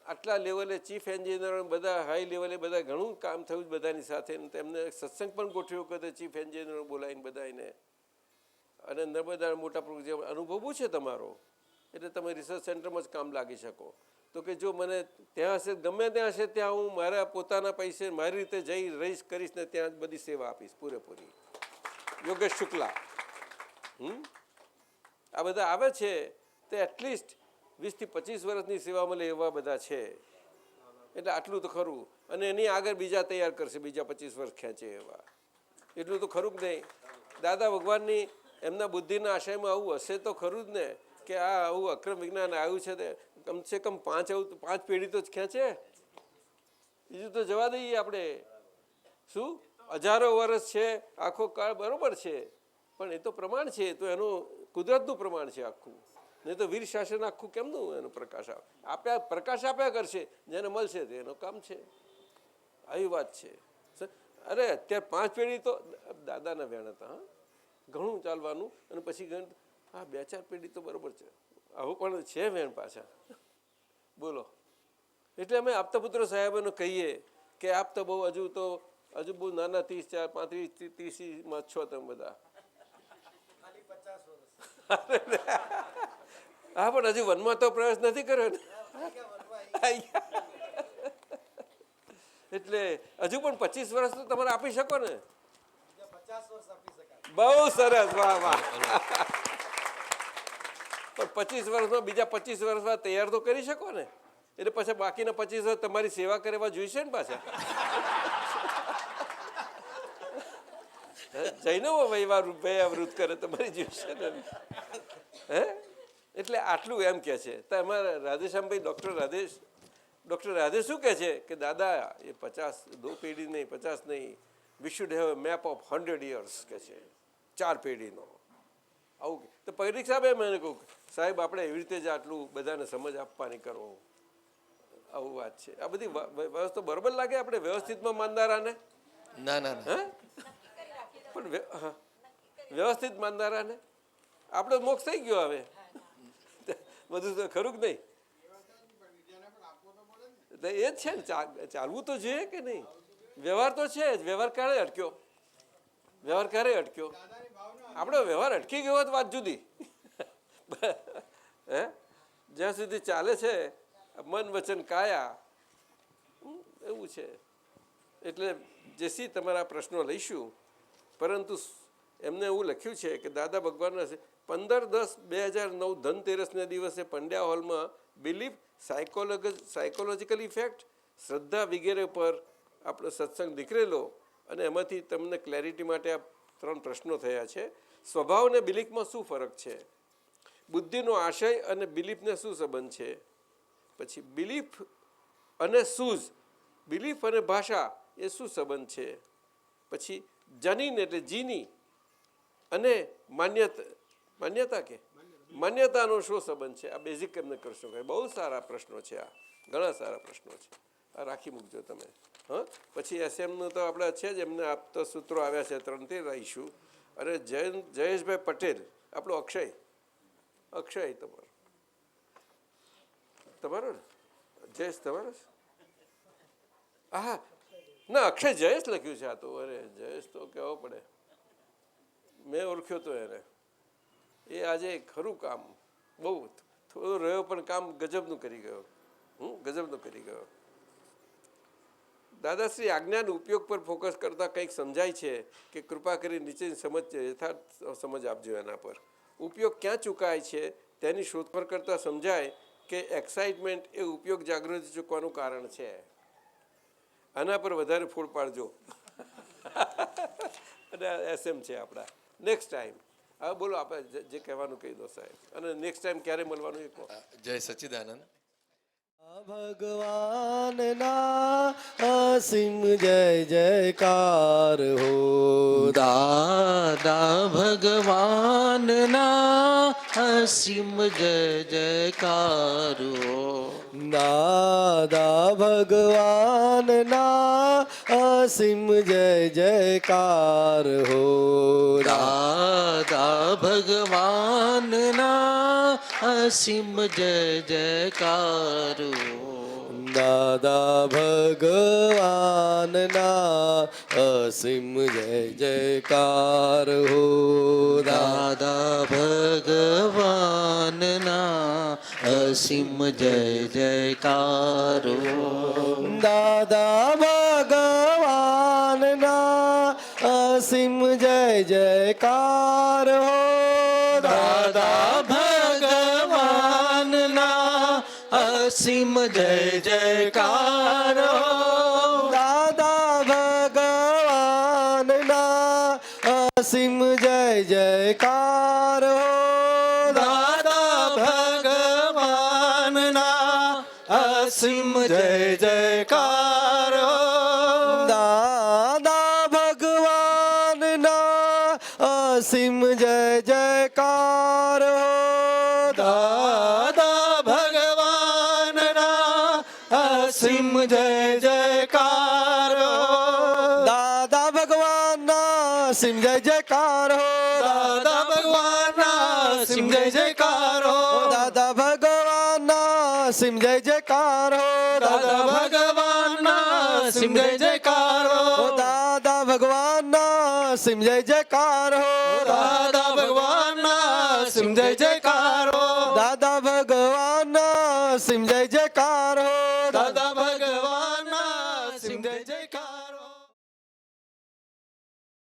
આટલા લેવલે ચીફ એન્જિનિયર બધા હાઈ લેવલે બધા ઘણું કામ થયું બધાની સાથે. તેમને સત્સંગ પણ ગોઠવ્યો કે ચીફ એન્જિનિયર બોલાવીને બધાને અને નર્મદા મોટા પ્રોજેક્ટ જે અનુભવ બહુ છે તમારો, એટલે તમે રિસર્ચ સેન્ટરમાં જ કામ લાગી શકો. તો કે જો મને ત્યાં હશે, ગમે ત્યાં હશે, ત્યાં હું મારા પોતાના પૈસે મારી રીતે જઈ રહીશ, કરીશ ને ત્યાં જ બધી સેવા આપીશ પૂરેપૂરી. યોગેશ શુક્લા, આ બધા આવે છે તે એટલીસ્ટ 20 થી 25 વર્ષની સેવા મળે એવા બધા છે. એટલે આટલું તો ખરું. અને એની આગળ બીજા તૈયાર કરશે, બીજા 25 વર્ષ ખેંચે એવા. એટલું તો ખરું જ નહીં. દાદા ભગવાનની એમના બુદ્ધિના આશયમાં આવું હશે તો ખરું જ ને, કે આ આવું અક્રમ વિજ્ઞાન આવ્યું છે તે કમસે કમ 5 પેઢી તો જ ખેંચે. બીજું તો જવા દઈએ આપણે. શું હજારો વર્ષ છે, આખો કાળ બરોબર છે, પણ એ તો પ્રમાણ છે, તો એનું કુદરતનું પ્રમાણ છે આખું. નહીં તો વીર શાસન આખું કેમનું એનો પ્રકાશ આપ્યા કરશે, જેને મળશે તે એનું કામ છે. આવી વાત છે. અરે અત્યારે 5 પેઢી તો દાદાના વેણ હતા. હા, ઘણું ચાલવાનું, અને પછી હા 2-4 પેઢી તો બરોબર છે. આવું પણ છે વેણ પાછા. બોલો. એટલે અમે આપતા પુત્રો સાહેબોને કહીએ કે આપ તો બહુ હજુ બહુ નાના 30, 35, 30માં છો તમે બધા. હા, પણ હજુ વનમાં તો પ્રવેશ નથી કર્યો ને. એટલે હજુ પણ 25 વર્ષ તો તમારે આપી શકો ને. બહુ સરસ, વાહ વાહ. પણ 25 વર્ષમાં બીજા 25 વર્ષમાં તૈયાર તો કરી શકો ને. એટલે પછી બાકીના 25 વર્ષ તમારી સેવા કરવા જોઈશે ને પાછા. જૈનવો વૈયાવૃત કરે તમારી જોઈશે ને. હે, એટલે આટલું એમ કે છે. તો અમારા રાધેશ્યામભાઈ ડૉક્ટર રાધેશ શું કહે છે કે દાદા એ 50 2 પેઢી નહીં, 50 નહીં, we should have a map of 100 years કે છે, 4 પેઢીનો. આવું તો પરીક્ષા બે મને કહું સાહેબ આપણે એવી રીતે જ આટલું બધાને સમજ આપવાની કરો. આવું વાત છે. આ બધી વ્યવસ્થા બરોબર લાગે આપણે વ્યવસ્થિતમાં માનદારાને? ના ના ના, પણ વ્યવસ્થિત માનદારાને આપણો મોક્ષ થઈ ગયો હવે. બધું તો ખરું જ નહીં. એ જ છે ને, ચાલવું તો જોઈએ કે નહીં. વ્યવહાર તો છે જ. વ્યવહાર ક્યારે અટક્યો? આપણો વ્યવહાર અટકી ગયો હોત વાત જુદી. હે, જ્યાં સુધી ચાલે છે મન વચન કાયા, એવું છે. એટલે જેસી તમારા પ્રશ્નો લઈશું, પરંતુ એમને એવું લખ્યું છે કે દાદા ભગવાનના 15/10/2009 ધનતેરસના દિવસે પંડ્યા હોલમાં બિલીફ, સાયકોલોજીકલ ઇફેક્ટ, શ્રદ્ધા વગેરે પર આપણો સત્સંગ નીકળેલો, અને એમાંથી તમને ક્લેરિટી માટે આ 3 પ્રશ્નો થયા છે. સ્વભાવ અને બિલીફમાં શું ફરક છે? બુદ્ધિનો આશય અને બિલીફને શું સંબંધ છે? પછી બિલીફ અને સૂઝ, બિલીફ અને ભાષા એ શું સંબંધ છે? પછી જનીન એટલે જીની અને માન્યતાનો શું સંબંધ છે? આ બેઝિક એમને કરશો. બહુ સારા પ્રશ્નો છે. આ ઘણા સારા પ્રશ્નો છે. આ રાખી મૂકજો તમે. હા, પછી એસએમનું તો આપણે છે જ, એમને આપતા સૂત્રો આવ્યા છે 3 તે રહીશું. અને જયેશભાઈ પટેલ, આપણો અક્ષય તમારો ને? જયેશ તમારો? હા ના, અક્ષય જયેશ લખ્યું છે આ તો. અરે જયેશ તો કહેવો પડે, મેં ઓળખ્યો તો એને. એ આજે ખરું કામ બહુ થોડું રહ્યો, પણ કામ ગજબનું કરી ગયો. ગજબનું કરી ગયો. દાદાશ્રી આજ્ઞાન ઉપયોગ પર ફોકસ કરતા કંઈક સમજાય છે કે કૃપા કરી નીચેની સમજ યથાર્થ સમજ આપજો. એના પર ઉપયોગ ક્યાં ચૂકાય છે તેની શોધખોળ કરતાં સમજાય કે એક્સાઇટમેન્ટ એ ઉપયોગ જાગૃતિ ચૂકવાનું કારણ છે. આના પર વધારે ફૂડ પાડજો. અને એસએમ છે આપણા. નેક્સ્ટ ટાઈમ હવે બોલો, આપણે જે કહેવાનું કહી દો સાહેબ. અને નેક્સ્ટ ટાઈમ ક્યારે મળવાનું એ કહો. જય સચ્ચિદાનંદ. ભગવાનના અસીમ જય જયકાર હો. દાદા ભગવાનના અસીમ જય જયકાર હો. દાદા ભગવાનના અસીમ જય જયકાર હો. દાદા ભગવાનના અસીમ જય જયકાર હો. દાદા ભગવાનના અસીમ જય જયકાર હો. દાદા અસીમ જય જયકાર હો દાદા ભગવાનના અસીમ જય જયકાર હો દાદા ભગવાનના અસીમ જય જયકાર હો દાદા ભગવાનના અસીમ જય જયકાર હો દાદા ભગવાનના અસીમ જય જયકાર હો દાદા ભગવાનના અસીમ જય જયકાર હો દાદા ભગવાનના અસીમ જય જયકાર હો દાદા ભગવાનના અસીમ જય જયકાર હો દાદા ભગવાનના અસીમ જય જયકાર હો દાદા ભગવાનના અસીમ જય જયકાર હો દાદા ભગવાનના અસીમ જય જયકાર હો દાદા ભગવાનના અસીમ જય જયકાર હો દાદા ભગવાનના અસીમ જય જયકાર હો દાદા ભગવાનના અસીમ જય જયકાર હો દાદા ભગવાન